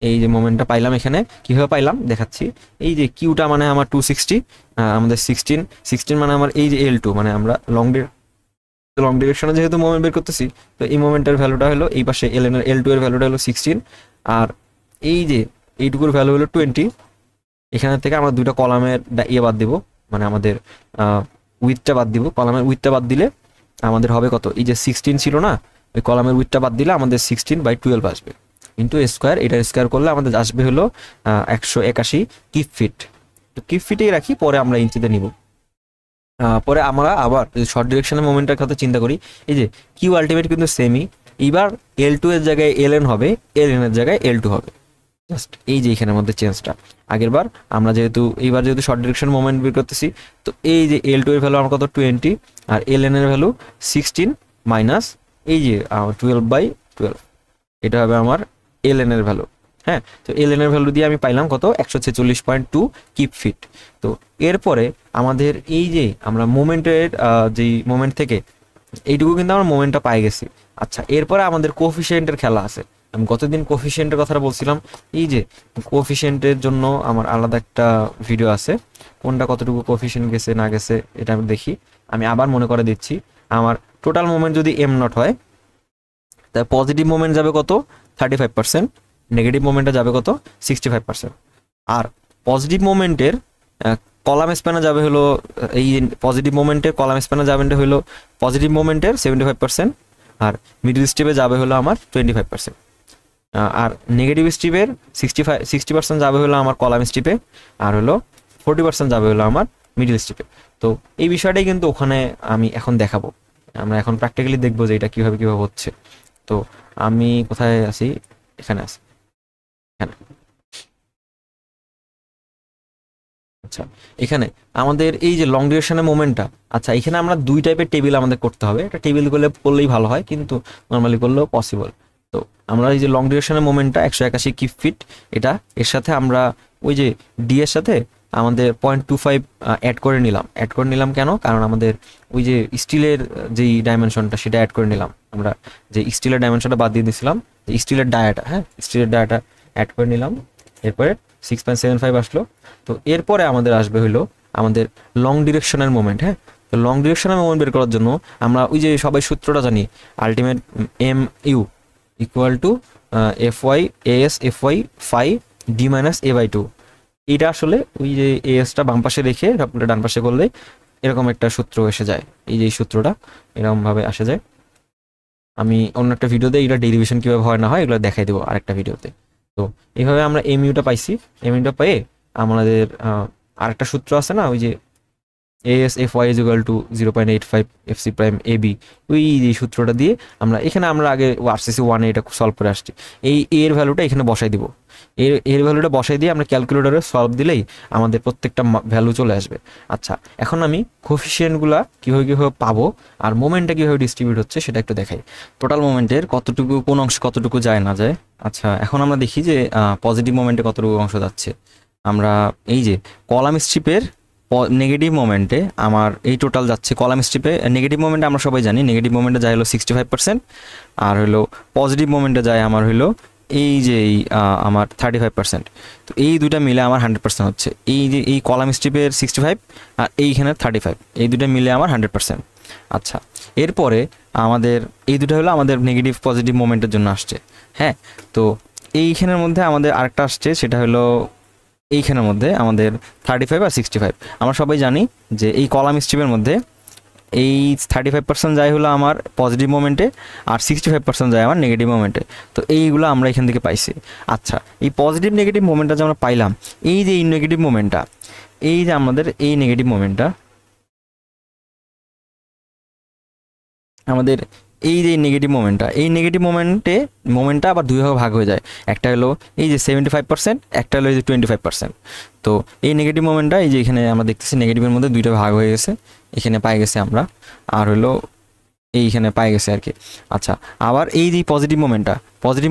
এই যে মোমেন্টটা পাইলাম এখানে, কীভাবে পাইলাম দেখাচ্ছি। এই যে কিউটা মানে আমার 260, আমাদের 16 মানে আমার এই যে L2, মানে আমরা লং ডিরেকশনে যেহেতু মোমেন্ট বের করতেছি, তো এই মোমেন্টের ভ্যালুটা হলো এই পাশে L2 এর ভ্যালুটা হলো 16, আর এই যে এইটুকুর ভ্যালু হলো 20। এখানে থেকে আমরা দুইটা কলামের ইয়ে বাদ দিব, মানে আমাদের উইথটা বাদ দিব, কলামের উইথটা বাদ দিলে আমাদের হবে কত, এই যে 16 ছিল না, ওই কলামের উইথটা বাদ দিলে আমাদের 16/12 আসবে, ইন্টু স্কোয়ার, এটা স্কোয়ার করলে আমাদের আসবে হলো 181 কিপ ফিট। তো কিপ ফিটেই রাখি, পরে আমরা ইঞ্চিতে নিব। পরে আমরা আবার শর্ট ডিরেকশনের মোমেন্টের কথা চিন্তা করি, এই যে কিউ আলটিমেট কিন্তু সেমই, এইবার L2 এর জায়গায় LN হবে, LN এর জায়গায় L2 হবে, জাস্ট এই যে এখানের মধ্যে চেঞ্জটা। আগের বার আমরা এইবার যেহেতু শর্ট ডিরেকশন মোমেন্ট বের করতেছি, তো এই যে L2 এর ভ্যালু আমার কত 20, আর LN এর ভ্যালু 16 মাইনাস এই যে 12/12, এটা হবে আমার LN এর ভ্যালু। হ্যাঁ, তো LN এর ভ্যালু দিয়ে আমি পাইলাম কত 146.2 কিপ ফিট। তো এরপরে আমাদের এই যে আমরা মোমেন্টের যেই মোমেন্ট থেকে এইটুকু কিন্তু আমরা মোমেন্টটা পাই গেছি। আচ্ছা, এরপরে আমাদের কোফিশিয়েন্টের খেলা আছে। আমি গতদিন কোফিশিয়েন্টের কথাটা বলছিলাম, এই যে কোফিশিয়েন্টের জন্য আমার আলাদা একটা ভিডিও আছে, কোনটা কতটুকু কোফিশিয়েন্ট গেছে না গেছে এটা আমি দেখি। আমি আবার মনে করে দিচ্ছি, আমার টোটাল মোমেন্ট যদি m0 হয়, তাই পজিটিভ মোমেন্ট যাবে কত 35%, নেগেটিভ মোমেন্টে যাবে কত 65%। আর পজিটিভ মোমেন্টের কলাম স্প্যানে যাবে হলো, এই পজিটিভ মোমেন্টের কলাম স্প্যানে যাবে হলো পজিটিভ মোমেন্টের 75%, আর মিডল স্ট্রিপে যাবে হলো আমার 25%, আর নেগেটিভ স্ট্রিপের 60% যাবে হলো আমার কলাম স্ট্রিপে, আর হলো 40% যাবে হলো আমার মিডল স্ট্রিপে। তো এই বিষয়টাই কিন্তু ওখানে আমি এখন দেখাবো, আমরা এখন প্র্যাকটিক্যালি দেখবো যে এটা কীভাবে হচ্ছে। তো আমি কোথায় আছি, এখানে আছি, এখানে। আচ্ছা, এখানে আমাদের এই যে লং ডিউরেশনের মোমেন্টটা, আচ্ছা এখানে আমরা দুই টাইপের টেবিল আমাদের করতে হবে, একটা টেবিল করলেই ভালো হয়, কিন্তু নর্মালি করলেও পসিবল। তো আমরা এই যে লং ডিউরেশনের মোমেন্টটা 181 কিপ ফিট, এটা এর সাথে আমরা ওই যে ডি এর সাথে আমাদের 0.25 অ্যাড করে নিলাম কেন, কারণ আমাদের ওই যে স্টিলের যেই ডাইমেনশনটা সেটা অ্যাড করে নিলাম, আমরা যে স্টিলের ডাইমেনশনটা বাদ দিয়ে দিয়েছিলাম, স্টিলের ডায়াটা, হ্যাঁ স্টিলের ডায়াটা অ্যাড করে নিলাম, এরপরে 6.75 আসলো। তো এরপরে আমাদের আসবে হলো আমাদের লং ডিরেকশনের মোমেন্ট। হ্যাঁ, তো লং ডিরেকশনের মোমেন্ট বের করার জন্য আমরা ওই যে সবাই সূত্রটা জানি, ultimate MU equal to FY AS FY phi D minus A/2। এটা আসলে ওই যে এসটা বাম পাশে রেখে সবগুলো ডান পাশে করলে এরকম একটা সূত্র এসে যায়, এই যে সূত্রটা এরকমভাবে আসে যায়। আমি অন্য একটা ভিডিওতে এটা ডেরিভেশন কীভাবে হয় না হয় এগুলো দেখাই দেবো আরেকটা ভিডিওতে। তো এইভাবে আমরা MUটা পাইছি, MUটা পেয়ে আমাদের আরেকটা সূত্র আছে না, ওই যে AS FY is equal to 0.85 FC prime AB, ওই যে সূত্রটা দিয়ে আমরা আগে RCC 1 এটা সলভ করে আসছি। এই এর ভ্যালুটা এখানে বসাই দিব, এর ভ্যালুটা বসাই দিয়ে আমরা ক্যালকুলেটরে সলভ দিলেই আমাদের প্রত্যেকটা ভ্যালু চলে আসবে। আচ্ছা, এখন আমি কোফিশিয়েন্টগুলা কীভাবে পাবো আর মোমেন্টটা কীভাবে ডিস্ট্রিবিউট হচ্ছে সেটা একটু দেখাই। টোটাল মোমেন্টের কতটুকু কোন অংশ কতটুকু যায় না যায়। আচ্ছা, এখন আমরা দেখি যে পজিটিভ মোমেন্টে কতটুকু অংশ যাচ্ছে। আমরা এই যে কলাম স্ট্রিপের নেগেটিভ মোমেন্টে আমার এই টোটাল যাচ্ছে, কলাম স্ট্রিপে নেগেটিভ মোমেন্টে আমরা সবাই জানি নেগেটিভ মোমেন্টে যায় হলো 65%, আর হলো পজিটিভ মোমেন্টে যায় আমার হলো এই যে আমার 35%। তো এই দুইটা মিলে আমার 100% হচ্ছে, এই যে এই কলাম স্ট্রিপের 65 আর এইখানে 35, এই দুটো মিলে আমার 100%। আচ্ছা, এরপরে আমাদের এই দুটো হলো আমাদের নেগেটিভ পজিটিভ মোমেন্টের জন্য আসছে। হ্যাঁ, তো এইখানের মধ্যে আমাদের আরেকটা আসছে, সেটা হলো এইখানের মধ্যে আমাদের 35 আর 65 আমরা সবাই জানি যে এই কলাম স্ট্রিপের মধ্যে এই 35% যায় হলো আমার পজিটিভ মোমেন্টে আর 65% যায় আমার নেগেটিভ মোমেন্টে। তো এইগুলো আমরা এখান থেকে পাইছি। আচ্ছা, এই পজিটিভ নেগেটিভ মোমেন্টটা যে আমরা পাইলাম, এই যে এই নেগেটিভ মোমেন্টটা, এই যে আমাদের এই নেগেটিভ মোমেন্টটা, আমাদের এই যে নেগেটিভ মোমেন্টটা, এই নেগেটিভ মোমেন্টটা আবার দুই ভাগে ভাগ হয়ে যায়। একটা হলো এই যে 75%, একটা হলো এই যে 25%। তো এই নেগেটিভ মোমেন্টটা এই যে এখানে আমরা দেখতেছি নেগেটিভের মধ্যে দুইটা ভাগ হয়ে গেছে, এখানে পাই গেছে আমরা, আর হলো এইখানে পাই গেছে আর কি। আচ্ছা, আবার এই যে পজিটিভ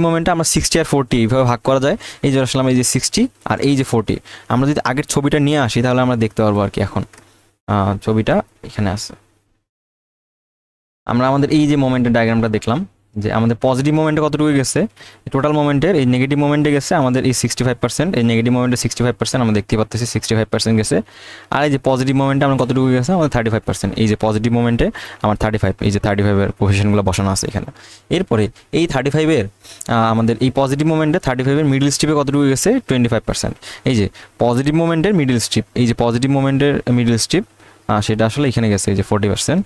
মোমেন্টটা আমরা 60 আর 40 এইভাবে ভাগ করা যায়। এই যে আসলাম এই যে 60 আর এই যে 40, আমরা যদি আগের ছবিটা নিয়ে আসি তাহলে আমরা দেখতে পারবো আর কি। এখন ছবিটা এখানে আছে, আমরা আমাদের এই যে মোমেন্টের ডায়াগ্রামটা দেখলাম যে আমাদের পজিটিভ মোমেন্টে কতটুকু গেছে, টোটাল মোমেন্টের এই নেগেটিভ মোমেন্টে গেছে আমাদের এই 65%, এই নেগেটিভ মোমেন্টে 65% আমরা দেখতে পাচ্ছি 65% গেছে। আর এই যে পজিটিভ মোমেন্টে আমরা কতটুকু গেছে, আমাদের 35%। এই যে পজিটিভ মোমেন্টে আমার 35, এই যে 35-এর কোএফিসিয়েন্টগুলো বসানো আছে এখানে। এরপরে এই 35-এর আমাদের এই পজিটিভ মোমেন্টে 35-এর মিডল স্ট্রিপে কতটুকু গেছে, 25%। এই যে পজিটিভ মোমেন্টের মিডল স্ট্রিপ, এই যে পজিটিভ মোমেন্টের মিডল স্ট্রিপ সেটা আসলে এখানে গেছে এই যে 40%,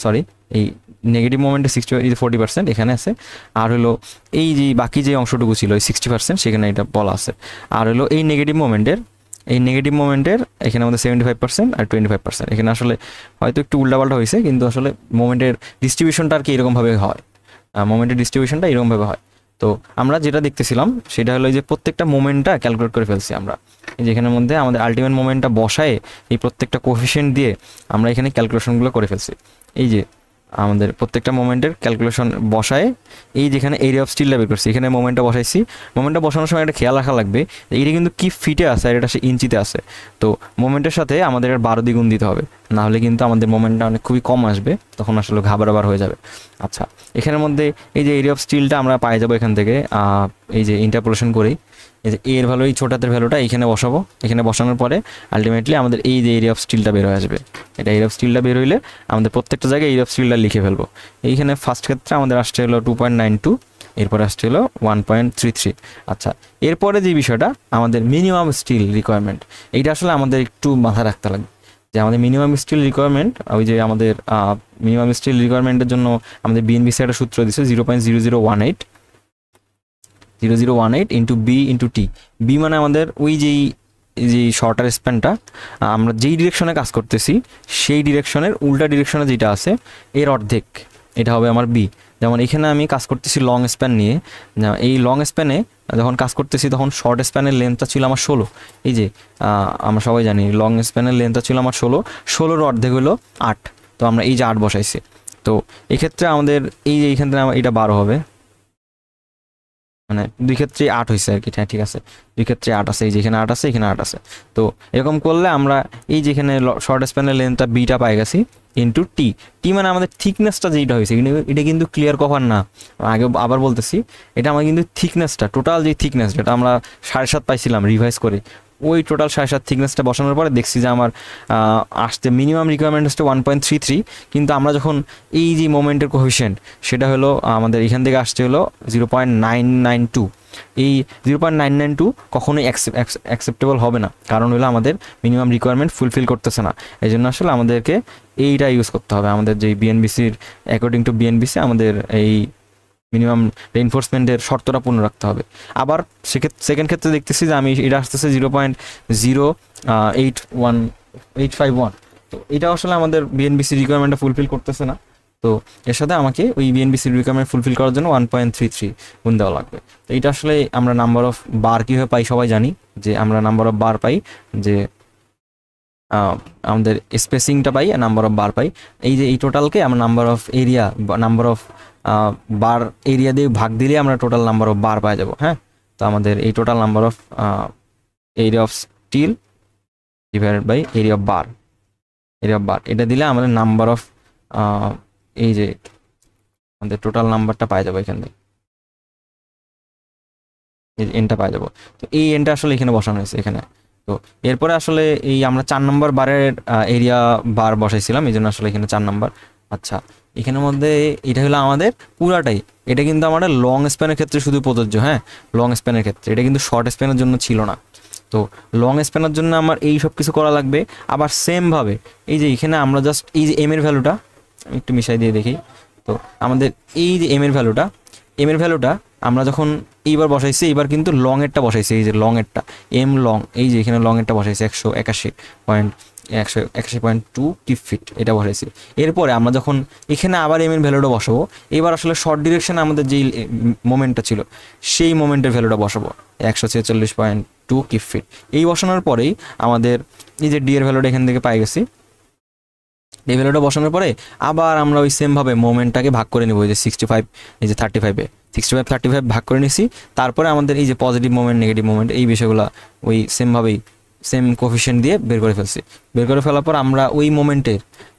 সরি এই নেগেটিভ মোমেন্টে 40% এখানে আছে। আর হলো এই যে বাকি যে অংশটুকু ছিল ওই 60% সেখানে এটা বলা আছে। আর হলো এই নেগেটিভ মোমেন্টের এখানে আমাদের 75% আর 25%। এখানে আসলে হয়তো একটু উল্টাপাল্টা হয়েছে, কিন্তু আসলে মোমেন্টের ডিস্ট্রিবিউশনটা আর কি এরকমভাবে হয়, মোমেন্টের ডিস্ট্রিবিউশনটা এরকমভাবে হয়। তো আমরা যেটা দেখতেছিলাম সেটা হলো যে প্রত্যেকটা মোমেন্টটা ক্যালকুলেট করে ফেলছি আমরা, এই যে এখানের মধ্যে আমাদের আলটিমেট মোমেন্টটা বসায় এই প্রত্যেকটা কোএফিসিয়েন্ট দিয়ে আমরা এখানে ক্যালকুলেশনগুলো করে ফেলছি। এই যে আমাদের প্রত্যেকটা মোমেন্টের ক্যালকুলেশন বসায় এই যেখানে এরিয়া অফ স্টিলটা বের করছি, এখানে মোমেন্টটা বসাইছি। মোমেন্টটা বসানোর সময় একটা খেয়াল রাখা লাগবে, এটা কিন্তু কি ফিটে আছে আর এটা সে ইঞ্চিতে আছে। তো মোমেন্টের সাথে আমাদের 12 দ্বিগুণ দিতে হবে, না হলে কিন্তু আমাদের মোমেন্টটা অনেক খুবই কম আসবে, তখন আসলে ঘাবড়াবার হয়ে যাবে। আচ্ছা, এখানের মধ্যে এই যে এরিয়া অফ স্টিলটা আমরা পাই যাবো এখান থেকে, এই যে ইন্টারপোলেশন করি, এই যে এর ভ্যালু, এই ছোট হাতের ভ্যালুটা এখানে বসাবো। এখানে বসানোর পরে আলটিমেটলি আমাদের এই যে এরিয়া অফ স্টিলটা বের হয়ে আসবে। এটা এরিয়া অফ স্টিলটা বের হইলে আমাদের প্রত্যেকটা জায়গায় এরিয়া অফ স্টিলটা লিখে ফেলবো। এইখানে ফার্স্ট ক্ষেত্রে আমাদের আসছে হলো 2.92, এরপরে আসছে হলো 1.33। আচ্ছা, এরপরে যে বিষয়টা আমাদের মিনিমাম স্টিল রিকোয়ারমেন্ট, এইটা আসলে আমাদের একটু মাথায় রাখতে লাগবে যে আমাদের মিনিমাম স্টিল রিকোয়ারমেন্ট, ওই যে আমাদের মিনিমাম স্টিল রিকোয়ারমেন্টের জন্য আমাদের বিএনবিসি একটা সূত্র দিচ্ছে 0.0018 into B into T. B মানে আমাদের ওই যে শর্টার স্প্যানটা, আমরা যেই ডিরেকশনে কাজ করতেছি সেই ডিরেকশনের উল্টা ডিরেকশনে যেটা আছে এর অর্ধেক, এটা হবে আমার বি। যেমন এখানে আমি কাজ করতেছি লং স্প্যান নিয়ে, এই লং স্প্যানে যখন কাজ করতেছি তখন শর্ট স্প্যানের লেন্থটা ছিল আমার 16। এই যে আমরা সবাই জানি লং স্প্যানের লেন্থটা ছিল আমার 16-র অর্ধেক হলো 8। তো আমরা এই যে 8 বসাইছি। তো এক্ষেত্রে আমাদের এই যে এইখান থেকে এটা 12 হবে, মানে দুই ক্ষেত্রে 8 হয়েছে আর কি। হ্যাঁ, ঠিক আছে, দুই ক্ষেত্রে 8 আছে, এই যেখানে 8 আছে, এখানে 8 আছে। তো এরকম করলে আমরা এই যেখানে শর্ট স্প্যানের লেন্থটা বিটা পাই গেছি ইন্টু টি। টি মানে আমাদের থিকনেসটা যেটা হয়েছে, এটা কিন্তু ক্লিয়ার কভার না, আগে আবার বলতেছি, এটা আমার কিন্তু থিকনেসটা, টোটাল যে থিকনেস যেটা আমরা 7.5 পাইছিলাম রিভাইজ করে, ওই টোটাল 7.5 থিকনেসটা বসানোর পরে দেখছি যে আমার আসতে মিনিমাম রিকোয়ারমেন্ট হচ্ছে 1.33। কিন্তু আমরা যখন এই যে মোমেন্টের কোএফিসিয়েন্ট সেটা হলো আমাদের এখান থেকে আসছে হলো 0.992। এই 0.992 কখনোই অ্যাকসেপ্টেবল হবে না, কারণ হলো আমাদের মিনিমাম রিকোয়ারমেন্ট ফুলফিল করতেছে না। এই জন্য আসলে আমাদেরকে এইটা ইউজ করতে হবে, আমাদের যে বিএনবিসির অ্যাকর্ডিং টু বিএনবিসি আমাদের এই মিনিমাম রেইনফোর্সমেন্টের শর্তটা পূর্ণ রাখতে হবে। আবার সেকেন্ড ক্ষেত্রে দেখতেছি যে আমি এটা আসতেছে 0.0851। তো এটা আসলে আমাদের বিএনবিসি রিকোয়ারমেন্টটা ফুলফিল করতেছে না। তো এর সাথে আমাকে ওই বিএনবিসির রিকোয়ারমেন্ট ফুলফিল করার জন্য 1.33 গুণ দেওয়া লাগবে। তো এইটা আসলে আমরা নাম্বার অফ বার কীভাবে পাই সবাই জানি, যে আমরা নাম্বার অফ বার পাই যে আমাদের স্পেসিংটা পাই আর নাম্বার অফ বার পাই। এই যে এই টোটালকে আমরা নাম্বার অফ এরিয়া বা নাম্বার অফ বার এরিয়া দিয়ে ভাগ দিলে আমরা টোটাল নাম্বার অফ বার পাই যাব। হ্যাঁ, তো আমাদের এই total number of area of steel divided by area of bar, এটা দিলে আমাদের নাম্বার অফ এই যে আমাদের টোটাল নাম্বারটা পাই যাবো এখান থেকে, এই এনটা পাই যাবো। তো এই এনটা আসলে এখানে বসানো হয়েছে এখানে। তো এরপরে আসলে এই আমরা 4 নম্বর বারের এরিয়া বার বসাইছিলাম, এই জন্য আসলে এখানে 4 নম্বর। আচ্ছা, এখানের মধ্যে এটা হলো আমাদের পুরাটাই, এটা কিন্তু আমাদের লং স্প্যানের ক্ষেত্রে শুধু প্রযোজ্য, হ্যাঁ লং স্প্যানের ক্ষেত্রে, এটা কিন্তু শর্ট স্প্যানের জন্য ছিল না। তো লং স্প্যানের জন্য আমার এই সব কিছু করা লাগবে। আবার সেমভাবে এই যে এখানে আমরা জাস্ট এই যে এম এর ভ্যালুটা আমি একটু মিশাই দিয়ে দেখি, তো আমাদের এই যে এম এর ভ্যালুটা আমরা যখন এইবার বসাইছি, এইবার কিন্তু লং এরটা বসাইছি, এই যে লং এরটা এম লং, এই যে এখানে লং এরটা বসাইছি 181.2 কিপ ফিট এটা বসাইছি। এরপরে আমরা যখন এখানে আবার এম এর ভ্যালুটা বসাবো, এবার আসলে শর্ট ডিরেকশনে আমাদের যেই মোমেন্টটা ছিল সেই মোমেন্টের ভ্যালুটা বসাবো 146.2 কিপ ফিট। এই বসানোর পরেই আমাদের এই যে ডি এর ভ্যালুটা এখান থেকে পাই গেছি, এই ভ্যালুটা বসানোর পরে আবার আমরা ওই সেমভাবে মোমেন্টটাকে ভাগ করে নেবো, এই যে 65, এই যে 35 ভাগ করে নিছি। তারপরে আমাদের এই যে পজিটিভ মোমেন্ট নেগেটিভ মোমেন্ট এই বিষয়গুলো ওই সেমভাবেই সেম কোফিশিয়েন্ট দিয়ে বের করে ফেলছি। বের করে ফেলার পর আমরা ওই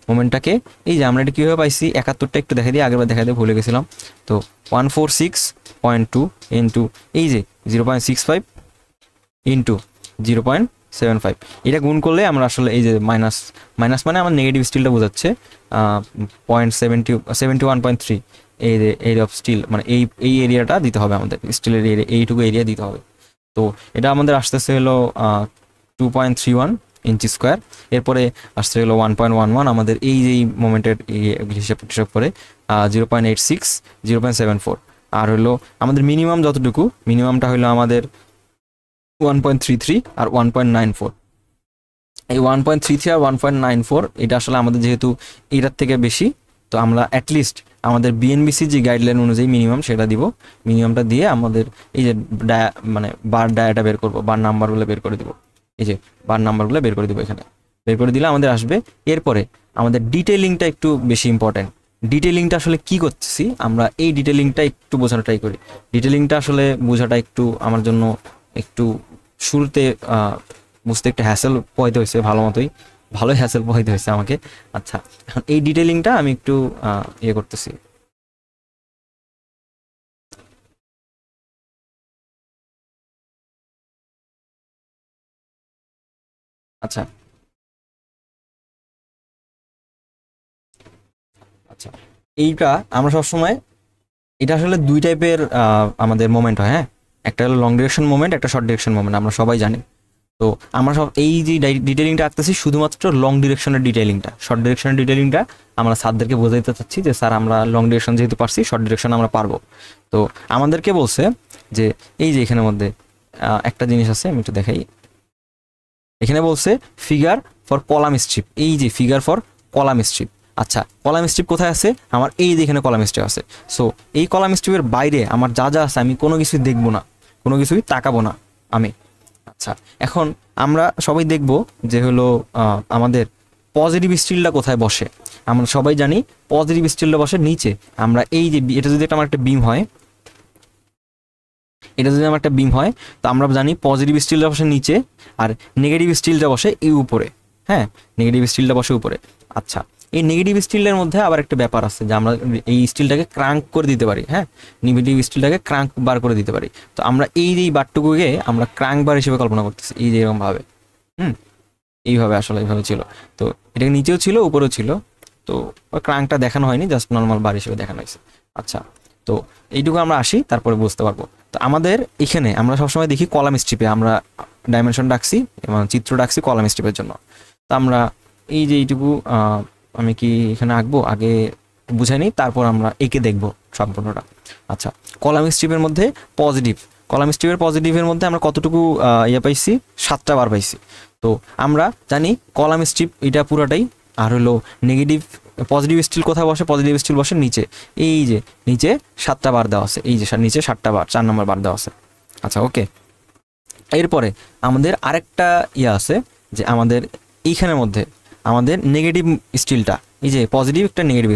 মোমেন্টটাকে এই যে আমরা এটা কীভাবে পাইছি 71টা একটু দেখা দিই, আগেরবার দেখা দিয়ে ভুলে গেছিলাম। তো 146.2 ইন্টু এই যে 0.65 ইন্টু 0.75, এটা গুণ করলে আমরা আসলে এই যে মাইনাস মানে আমার নেগেটিভ স্টিলটা বোঝাচ্ছে 71.3 এই যে এরিয়া অফ স্টিল, মানে এই এরিয়াটা দিতে হবে আমাদের স্টিলের এরিয়া, এইটুকু এরিয়া দিতে হবে। তো এটা আমাদের আসতেছে হলো 2.31 ইঞ্চি স্কোয়ার। এরপরে আসছে হলো 1.11 আমাদের এই যে মোমেন্টের হিসাব করে 0.86, 0.74, আর হলো আমাদের মিনিমাম যতটুকু, মিনিমামটা হলো আমাদের 1.33 আর 1.94। এই 1.33 আর 1.94 এটা আসলে আমাদের যেহেতু এটার থেকে বেশি, তো আমরা অ্যাটলিস্ট আমাদের বিএনবিসি যে গাইডলাইন অনুযায়ী মিনিমাম সেটা দিব। মিনিমামটা দিয়ে আমাদের এই যে মানে বার ডায়াটা বের করবো, বার নাম্বারগুলো বের করে দিব, এই যে বার নাম্বারগুলো বের করে দিব, এখানে বের করে দিলে আমাদের আসবে। এরপরে আমাদের ডিটেলিংটা একটু বেশি ইম্পর্টেন্ট। ডিটেলিংটা আসলে কি করতেছি আমরা, এই ডিটেলিংটা একটু বোঝানো ট্রাই করি। ডিটেলিংটা আসলে বোঝাটা একটু আমার জন্য একটু শুরুতে বুঝতে একটু হ্যাসেল পোহাইতে হয়েছে, ভালোই হ্যাসেল পোহাইতে হয়েছে আমাকে। আচ্ছা, এখন এই ডিটেলিংটা আমি একটু ইয়ে করতেছি। আচ্ছা আচ্ছা এইটা আমরা সবসময়, এটা আসলে দুই টাইপের আমাদের মোমেন্ট হয়, হ্যাঁ একটা হলো লং ডিরেকশন মোমেন্ট, একটা শর্ট ডিরেকশন মোমেন্ট, আমরা সবাই জানি। তো আমরা সব এই যে ডিটেলিংটা আঁকতেছি শুধুমাত্র লং ডিরেকশনের ডিটেলিংটা, শর্ট ডিরেকশনের ডিটেলিংটা আমরা স্যারদেরকে বোঝাইতে চাচ্ছি যে স্যার আমরা লং ডিরেকশন যেহেতু পারছি, শর্ট ডিরেকশন আমরা পারবো। তো আমাদেরকে বলছে যে এই যে এখানের মধ্যে একটা জিনিস আছে, আমি একটু দেখাই। এখানে বলছে ফিগার ফর কলাম স্ট্রিপ, এই যে ফিগার ফর কলাম স্ট্রিপ। আচ্ছা, কলাম স্ট্রিপ কোথায় আছে আমার, এই যে এখানে কলাম স্ট্রিপ আছে। সো এই কলাম স্ট্রিপের বাইরে আমার যা যা আছে আমি কোনো কিছুই দেখবো না, কোনো কিছুই তাকাবো না আমি। আচ্ছা, এখন আমরা সবাই দেখব যে হলো আমাদের পজিটিভ স্টিলটা কোথায় বসে। আমরা সবাই জানি পজিটিভ স্টিলটা বসে নিচে। আমরা এই যে এটা যদি আমার একটা বিম হয়, তো আমরা জানি পজিটিভ স্টিলটা বসে নিচে আর নেগেটিভ স্টিলটা বসে এই উপরে, হ্যাঁ নেগেটিভ স্টিলটা বসে উপরে। আচ্ছা, এই নেগেটিভ স্টিলের মধ্যে আবার একটা ব্যাপার আছে যে আমরা এই স্টিলটাকে ক্রাঙ্ক করে দিতে পারি, হ্যাঁ নেগেটিভ স্টিলটাকে ক্রাঙ্ক বার করে দিতে পারি। তো আমরা এই যে বারটুকুকে আমরা ক্রাঙ্ক বার হিসেবে কল্পনা করতেছি, এই যে এরকমভাবে, এইভাবে আসলে এইভাবে ছিল। তো এটা নিচেও ছিল উপরেও ছিল, তো ক্রাঙ্কটা দেখানো হয়নি, জাস্ট নর্মাল বার হিসেবে দেখানো হয়েছে। আচ্ছা, তো এইটুকু আমরা আসি, তারপরে বুঝতে পারবো। তো আমাদের এখানে আমরা সবসময় দেখি কলাম স্ট্রিপে আমরা ডাইমেনশন ডাকছি এবং চিত্র ডাকছি কলাম স্ট্রিপের জন্য। তো আমরা এই যে এইটুকু আমি কি এখানে আঁকবো, আগে বুঝাই নিই, তারপর আমরা এঁকে দেখবো সম্পূর্ণটা। আচ্ছা, কলাম স্ট্রিপের মধ্যে কলাম স্ট্রিপের পজিটিভের মধ্যে আমরা কতটুকু ইয়ে পাইছি, 7টা বার পাইছি। তো আমরা জানি কলাম স্ট্রিপ এটা পুরাটাই, আর হলো নেগেটিভ পজিটিভ স্টিল কোথায় বসে, পজিটিভ স্টিল বসে নিচে, এই যে নিচে 7টা বার দেওয়া আছে, এই যে নিচে 7টা বার, 4 নম্বর বার দেওয়া আছে। আচ্ছা ওকে, এরপরে আমাদের আরেকটা ইয়ে আছে যে আমাদের এইখানের মধ্যে আমাদের নেগেটিভ স্টিলটা, এই যে পজিটিভ একটা নেগেটিভ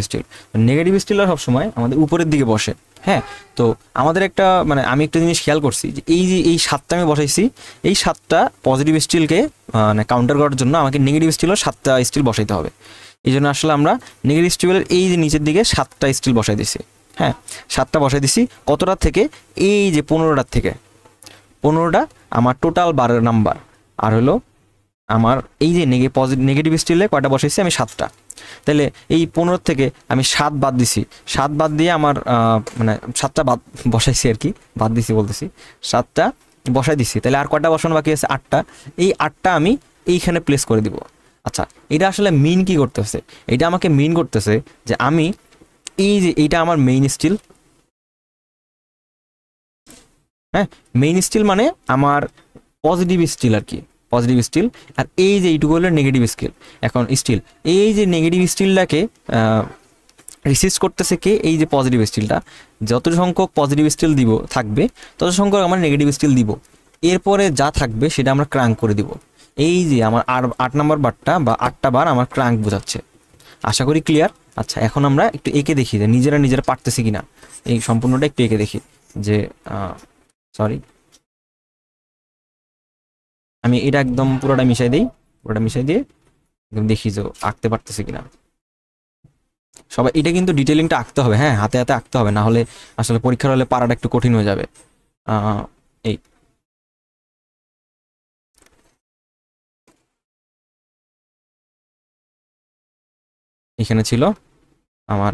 স্টিলটা সবসময় আমাদের উপরের দিকে বসে, হ্যাঁ। তো আমাদের একটা মানে আমি একটা জিনিস খেয়াল করছি যে এই যে এই 7টা আমি বসাইছি, এই 7টা পজিটিভ স্টিলকে মানে কাউন্টার করার জন্য আমাকে নেগেটিভ স্টিলও 7টা স্টিল বসাইতে হবে। এই জন্য আসলে আমরা নেগেটিভ স্টিলের এই যে নিচের দিকে 7টা স্টিল বসাই দিছি, হ্যাঁ 7টা বসাই দিছি। কতটার থেকে, এই যে 15টার থেকে, 15টা আমার টোটাল 12 নাম্বার। আর হলো আমার এই যে নেগেটিভ স্টিলে কয়টা বসাইছি আমি, 7টা। তাহলে এই 15 থেকে আমি 7 বাদ দিছি, 7 বাদ দিয়ে আমার মানে 7টা বাদ বসাইছি আর কি, বাদ দিছি বলতেছি, 7টা বসাই দিছি। তাহলে আর কয়টা বসানো বাকি আছে? 8টা। এই 8টা আমি এইখানে প্লেস করে দিব। আচ্ছা, এটা আসলে মিন কি করতেছে? এটা আমাকে মিন করতেছে যে আমি এই যে এইটা আমার মেইন স্টিল, হ্যাঁ, মেইন স্টিল মানে আমার পজিটিভ স্টিল আর কি, পজিটিভ স্টিল। আর এই যে এইটুকু হলো নেগেটিভ স্কিল। এখন স্টিল, এই যে নেগেটিভ স্টিলটাকে রিসিভ করতেছে কে? এই যে পজিটিভ স্টিলটা। যত সংখ্যক পজিটিভ স্টিল দিব থাকবে, তত সংখ্যক আমরা নেগেটিভ স্টিল দিব। এরপরে যা থাকবে সেটা আমরা ক্রাঙ্ক করে দিব। এই যে আমার 8 নম্বর বারটা বা 8টা বার আমার ক্রাঙ্ক বোঝাচ্ছে। আশা করি ক্লিয়ার। আচ্ছা, এখন আমরা একটু এঁকে দেখি যে নিজেরা পারতেছি কিনা। এই সম্পূর্ণটা একটু এঁকে দেখি যে সরি, আমি এটা একদম পুরোটা মিশাই দিই, পুরোটা মিশাই দিয়ে একদম দেখি যে আঁকতে পারতেছি কিনা। সবাই এটা কিন্তু ডিটেলিংটা আঁকতে হবে, হ্যাঁ, হাতে হাতে আঁকতে হবে, না হলে আসলে পরীক্ষার হলে পারাটা একটু কঠিন হয়ে যাবে। এই এখানে ছিল আমার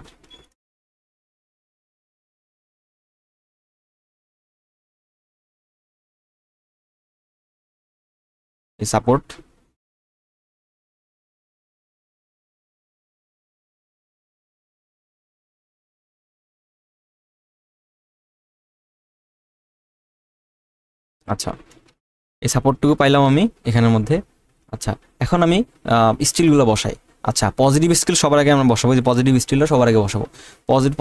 এই সাপোর্ট, আচ্ছা এই সাপোর্টটুকু পাইলাম আমি এখানের মধ্যে। আচ্ছা, এখন আমি স্টিলগুলো বসাই। আচ্ছা, পজিটিভ স্টিল সবার আগে আমরা বসাবো, যে পজিটিভ স্টিলটা সবার আগে বসাবো।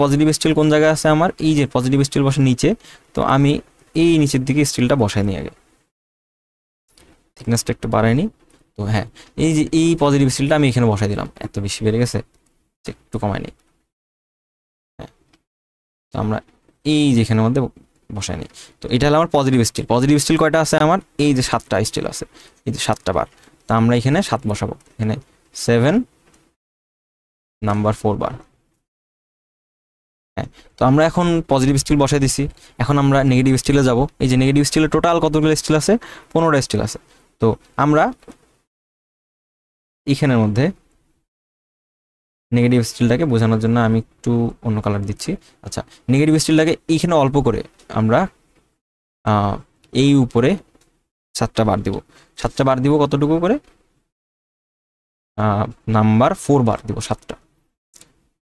পজিটিভ স্টিল কোন জায়গায় আছে আমার? এই যে পজিটিভ স্টিল বসে নিচে, তো আমি এই নিচের দিকে স্টিলটা বসাই নিই আগে, থিকনেসটা একটু বাড়াই নিই। তো হ্যাঁ, এই যে এই পজিটিভ স্টিলটা আমি এখানে বসাই দিলাম, এত বেশি বেড়ে গেছে, একটু কমাই নিই। হ্যাঁ, তো আমরা এই যে এখানের মধ্যে বসাই নিই। তো এটা হলো আমার পজিটিভ স্টিল। পজিটিভ স্টিল কয়টা আছে আমার? এই যে 7টা স্টিল আছে, এই যে 7টা বার। তা আমরা এখানে 7 বসাবো, এখানে 7 নাম্বার 4 বার। হ্যাঁ, তো আমরা এখন পজিটিভ স্টিল বসাই দিছি। এখন আমরা নেগেটিভ স্টিলে যাব। এই যে নেগেটিভ স্টিলে টোটাল কতগুলো স্টিল আছে? 15টা স্টিল আছে। তো আমরা এখানের মধ্যে নেগেটিভ স্টিলটাকে বোঝানোর জন্য আমি একটু অন্য কালার দিচ্ছি। আচ্ছা, নেগেটিভ স্টিলটাকে এইখানে অল্প করে আমরা এই উপরে 7টা বার দিব। 7টা বার দিব কতটুকু করে? নাম্বার 4 বার দিব 7টা।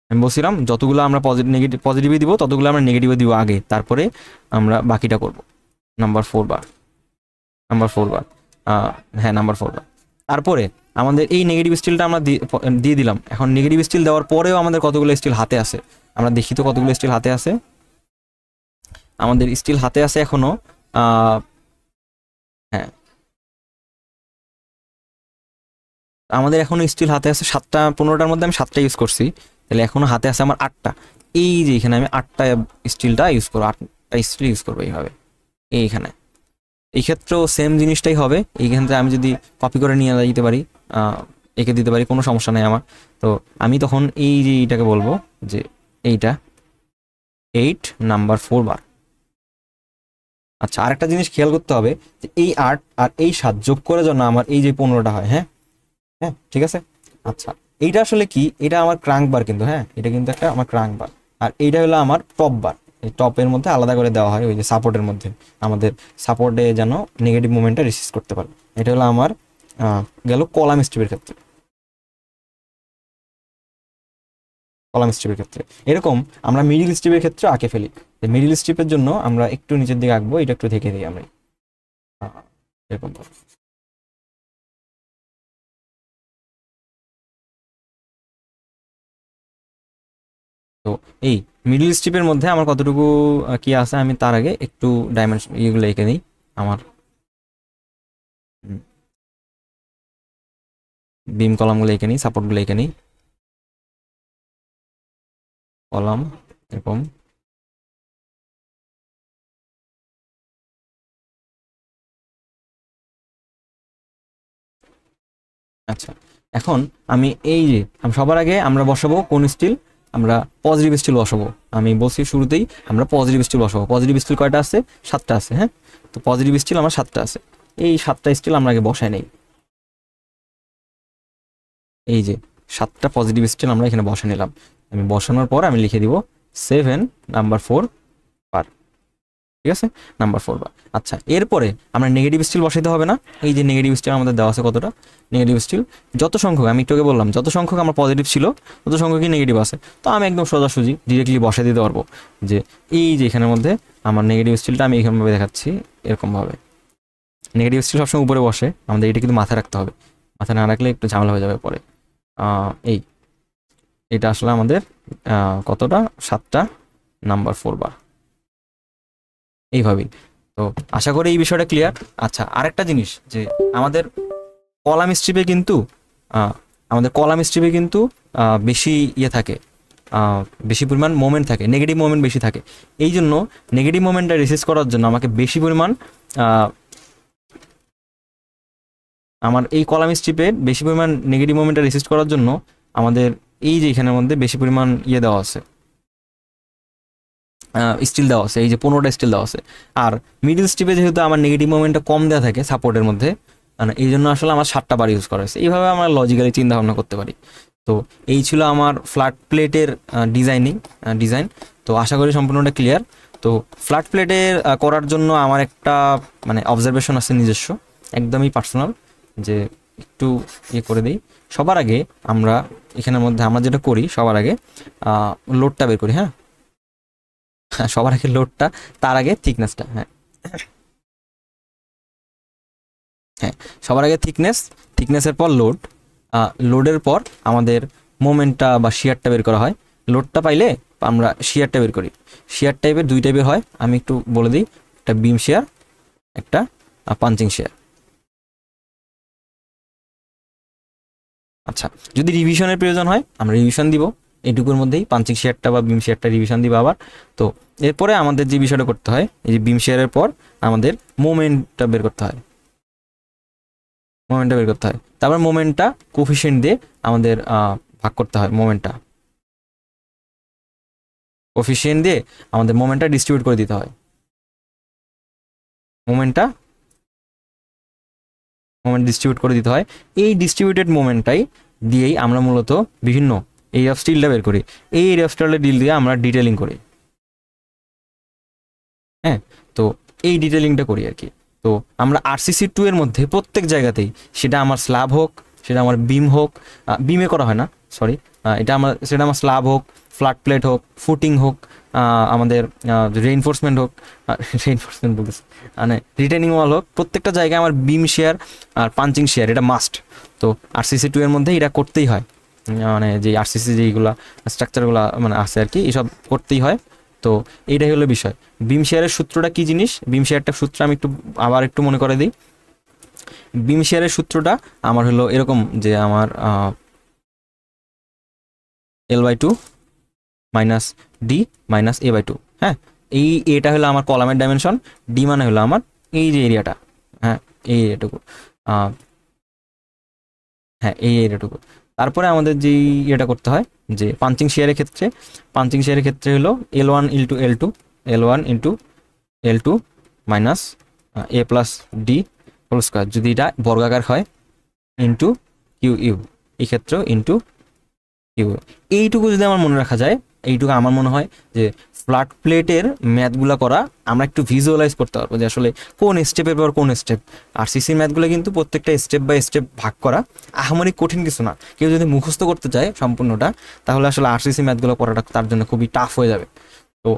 আমি বলছিলাম যতগুলো আমরা পজিটিভে দিব ততগুলো আমরা নেগেটিভে দিব আগে, তারপরে আমরা বাকিটা করব। নাম্বার 4 বার, নাম্বার 4 বার, হ্যাঁ নাম্বার 4 বার। তারপরে আমাদের এই নেগেটিভ স্টিলটা আমরা দিয়ে দিলাম। এখন নেগেটিভ স্টিল দেওয়ার পরেও আমাদের কতগুলো স্টিল হাতে আছে আমরা দেখি তো, কতগুলো স্টিল হাতে আছে। আমাদের স্টিল হাতে আছে এখনো, হ্যাঁ আমাদের এখনো স্টিল হাতে আছে 7টা। 15টার মধ্যে আমি 7টা ইউজ করছি, তাহলে এখনো হাতে আছে আমার 8টা। এই যে এখানে আমি 8টা স্টিলটা ইউজ করবো, 8টা স্টিল ইউজ করবো এইভাবে। এইখানে এই ক্ষেত্রেও সেম জিনিসটাই হবে। এইখান থেকে আমি যদি কপি করে নিয়ে যেতে পারি, এঁকে দিতে পারি, কোনো সমস্যা নেই আমার। তো আমি তখন এই যে এইটাকে বলবো যে এইটা 8 নাম্বার 4 বার। আচ্ছা, আরেকটা জিনিস খেয়াল করতে হবে যে এই 8 আর এই 7 যোগ করে যেন আমার এই যে 15টা হয়। হ্যাঁ হ্যাঁ, ঠিক আছে। আচ্ছা, এইটা আসলে কি? এটা আমার ক্রাঙ্ক বার কিন্তু, হ্যাঁ এটা কিন্তু একটা আমার ক্রাঙ্ক বার। আর এইটা হলো আমার টপ বার। এই টপের মধ্যে আলাদা করে দেওয়া হয়, ওই যে সাপোর্টের মধ্যে আমাদের সাপোর্টে যেন নেগেটিভ মুভমেন্টটা রিসিভ করতে পারে। এটা হলো আমার গেল কলাম স্ট্রিপের ক্ষেত্রে। কলাম স্ট্রিপের ক্ষেত্রে এরকম আমরা মিডিল স্ট্রিপের ক্ষেত্রে আঁকে ফেলি। মিডিল স্ট্রিপের জন্য আমরা একটু নিচের দিকে আঁকবো, এটা একটু দেখে দিই আমরা, এরকম। তো এই মিডল স্ট্রিপের মধ্যে আমার কতটুকু কি আছে আমি তার আগে একটু ডাইমেনশন ইয়েগুলো এঁকে নিই। আমার বিম কলামগুলো এঁকে নিই, সাপোর্টগুলো এঁকে নিই। কলাম এরকম, আচ্ছা এখন আমি এই যে সবার আগে আমরা বসাবো কোন স্টিল? আমরা পজিটিভ স্টিল বসাবো। আমি বলছি শুরুতেই আমরা পজিটিভ স্টিল বসাবো। পজিটিভ স্টিল কয়টা আছে? 7টা আছে। হ্যাঁ, তো পজিটিভ স্টিল আমার 7টা আছে। এই 7টা স্টিল আমরা আগে বসাই নেই। এই যে 7টা পজিটিভ স্টিল আমরা এখানে বসে নিলাম। আমি বসানোর পর আমি লিখে দিব 7 নাম্বার 4 বার, ঠিক আছে, নাম্বার 4 বার। আচ্ছা, এরপরে আমরা নেগেটিভ স্টিল বসাইতে হবে না? এই যে নেগেটিভ স্টিল আমাদের দেওয়া আছে কতটা নেগেটিভ স্টিল, যত সংখ্যক, আমি একটু আগে বললাম যত সংখ্যক আমার পজিটিভ ছিল তত সংখ্যকই নেগেটিভ আছে। তো আমি একদম সোজাসুজি ডিরেক্টলি বসাই দিতে পারবো যে এই যে এখানের মধ্যে আমার নেগেটিভ স্টিলটা আমি এইরকমভাবে দেখাচ্ছি, এরকমভাবে নেগেটিভ স্টিল সবসময় উপরে বসে, আমাদের এটা কিন্তু মাথায় রাখতে হবে, মাথায় না রাখলে একটু ঝামেলা হয়ে যাবে পরে। এটা আসলে আমাদের কতটা 7টা নাম্বার 4 বার, এইভাবেই। তো আশা করি এই বিষয়টা ক্লিয়ার। আচ্ছা, আরেকটা জিনিস যে আমাদের কলাম স্ট্রিপে কিন্তু বেশি ইয়ে থাকে, বেশি পরিমাণ মোমেন্ট থাকে, নেগেটিভ মোমেন্ট বেশি থাকে। এই জন্য নেগেটিভ মোমেন্টটা রেসিস্ট করার জন্য আমাকে বেশি পরিমাণ আমার এই কলাম স্ট্রিপে বেশি পরিমাণ নেগেটিভ মোমেন্টটা রেসিস্ট করার জন্য আমাদের এই যে এখানের মধ্যে বেশি পরিমাণ ইয়ে দেওয়া আছে, স্টিল দেওয়া আছে, এই যে 15টা স্টিল দেওয়া আছে। আর মিডল স্ট্রিপে যেহেতু আমার নেগেটিভ মোমেন্টটা কম দেওয়া থাকে সাপোর্টের মধ্যে, এই জন্য আসলে আমার 7টা বার ইউজ করা হয়েছে। এইভাবে আমরা লজিক্যালি চিন্তা ভাবনা করতে পারি। তো এই ছিল আমার ফ্ল্যাট প্লেটের ডিজাইন। তো আশা করি সম্পূর্ণটা ক্লিয়ার। তো ফ্ল্যাট প্লেটের করার জন্য আমার একটা মানে অবজারভেশন আছে নিজস্ব, একদমই পার্সোনাল, যে একটু ইয়ে করে দিই। সবার আগে আমরা এখানের মধ্যে আমরা যেটা করি, সবার আগে লোডটা বের করি। হ্যাঁ, সবার আগে লোডটা, তার আগে থিকনেসটা। হ্যাঁ, সবার আগে থিকনেসের পর লোডের পর আমাদের মোমেন্টটা বা শিয়ারটা বের করা হয়। লোডটা পাইলে আমরা শিয়ারটা বের করি। শিয়ার টাইপের 2 টাইপের হয়, আমি একটু বলে দিই, একটা বিম শিয়ার, একটা পাঞ্চিং শিয়ার। আচ্ছা, যদি রিভিশনের প্রয়োজন হয় আমরা রিভিশন দিব, এইটুকুর মধ্যেই পাঞ্চিং শেয়ারটা বা বিম শেয়ারটা রিভিশন দিব আবার। তো এরপরে আমাদের যে বিষয়টা করতে হয়, এই যে বিম শেয়ারের পর আমাদের মোমেন্টটা বের করতে হয়, তারপর মোমেন্টটা কোফিশিয়েন্ট দিয়ে আমাদের ভাগ করতে হয়। কোফিশিয়েন্ট দিয়ে আমাদের মোমেন্টটা ডিস্ট্রিবিউট করে দিতে হয়। মোমেন্ট ডিস্ট্রিবিউট করে দিতে হয়। এই ডিস্ট্রিবিউটেড মোমেন্টটাই দিয়েই আমরা মূলত বিভিন্ন এরিয়া অফ স্টিলটা বের করি। এই এরিয়া অফ স্টিলটা ডিল দিয়ে আমরা ডিটেলিং করি। হ্যাঁ, তো এই ডিটেলিংটা করি আর কি। তো আমরা আরসিসি 2 এর মধ্যে প্রত্যেক জায়গাতেই, সেটা আমার স্ল্যাব হোক, সেটা আমার বিম হোক, বিমে করা হয় না, সরি, সেটা আমার স্ল্যাব হোক, ফ্ল্যাট প্লেট হোক, ফুটিং হোক, আমাদের রেইনফোর্সমেন্ট হোক, বলতেছে মানে রিটেনিং ওয়াল হোক, প্রত্যেকটা জায়গায় আমার বিম শেয়ার আর পাঞ্চিং শেয়ার এটা মাস্ট। তো আরসিসি 2 এর মধ্যে এটা করতেই হয়, মানে যে আরসিসি যেইগুলো স্ট্রাকচারগুলো মানে আছে আর কি, এসব করতেই হয়। তো এইটাই হলো বিষয়। বিম শেয়ারের সূত্রটা কি জিনিস, বিম শেয়ারটার সূত্র আমি আবার একটু মনে করে দিই। বিম শেয়ারের সূত্রটা আমার হলো এরকম যে আমার L/2 minus D minus A/2। হ্যাঁ, এই এটা হলো আমার কলামের ডাইমেনশন, ডি মানে হলো আমার এই যে এরিয়াটা, হ্যাঁ এই এরিয়াটুকু, হ্যাঁ এই এরিয়াটুকু। তারপরে আমাদের যেই ইয়েটা করতে হয় যে পাঞ্চিং শেয়ারের ক্ষেত্রে হলো L1 into L2 minus A plus d whole square, যদি এটা বর্গাকার হয়, ইন্টু কিউ, এই ক্ষেত্রেও ইন্টু কিউ। এইটুকু যদি আমার মনে রাখা যায়, এইটুকু আমার মনে হয় যে ফ্ল্যাট প্লেটের ম্যাথগুলো করা আমরা একটু ভিজুয়ালাইজ করতে পারবো, যে আসলে কোন স্টেপের পর কোন স্টেপ। আর সিসির ম্যাথগুলো কিন্তু প্রত্যেকটা স্টেপ বাই স্টেপ ভাগ করা আহামরি কঠিন কিছু না। কেউ যদি মুখস্থ করতে চায় সম্পূর্ণটা, তাহলে আসলে আরসিসি ম্যাথগুলো করাটা তার জন্য খুবই টাফ হয়ে যাবে। তো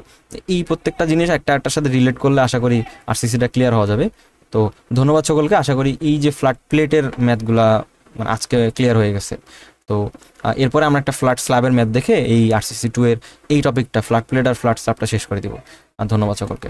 এই প্রত্যেকটা জিনিস একটার সাথে রিলেট করলে আশা করি আরসিসিটা ক্লিয়ার হওয়া যাবে। তো ধন্যবাদ সকলকে, আশা করি এই যে ফ্ল্যাট প্লেটের ম্যাথগুলা মানে আজকে ক্লিয়ার হয়ে গেছে। তো এরপরে আমরা একটা ফ্ল্যাট স্ল্যাবের ম্যাথ দেখে এই আরসিসি 2 এর এই টপিকটা ফ্ল্যাট প্লেট আর ফ্ল্যাট স্ল্যাবটা শেষ করে দিব। আর ধন্যবাদ সকলকে।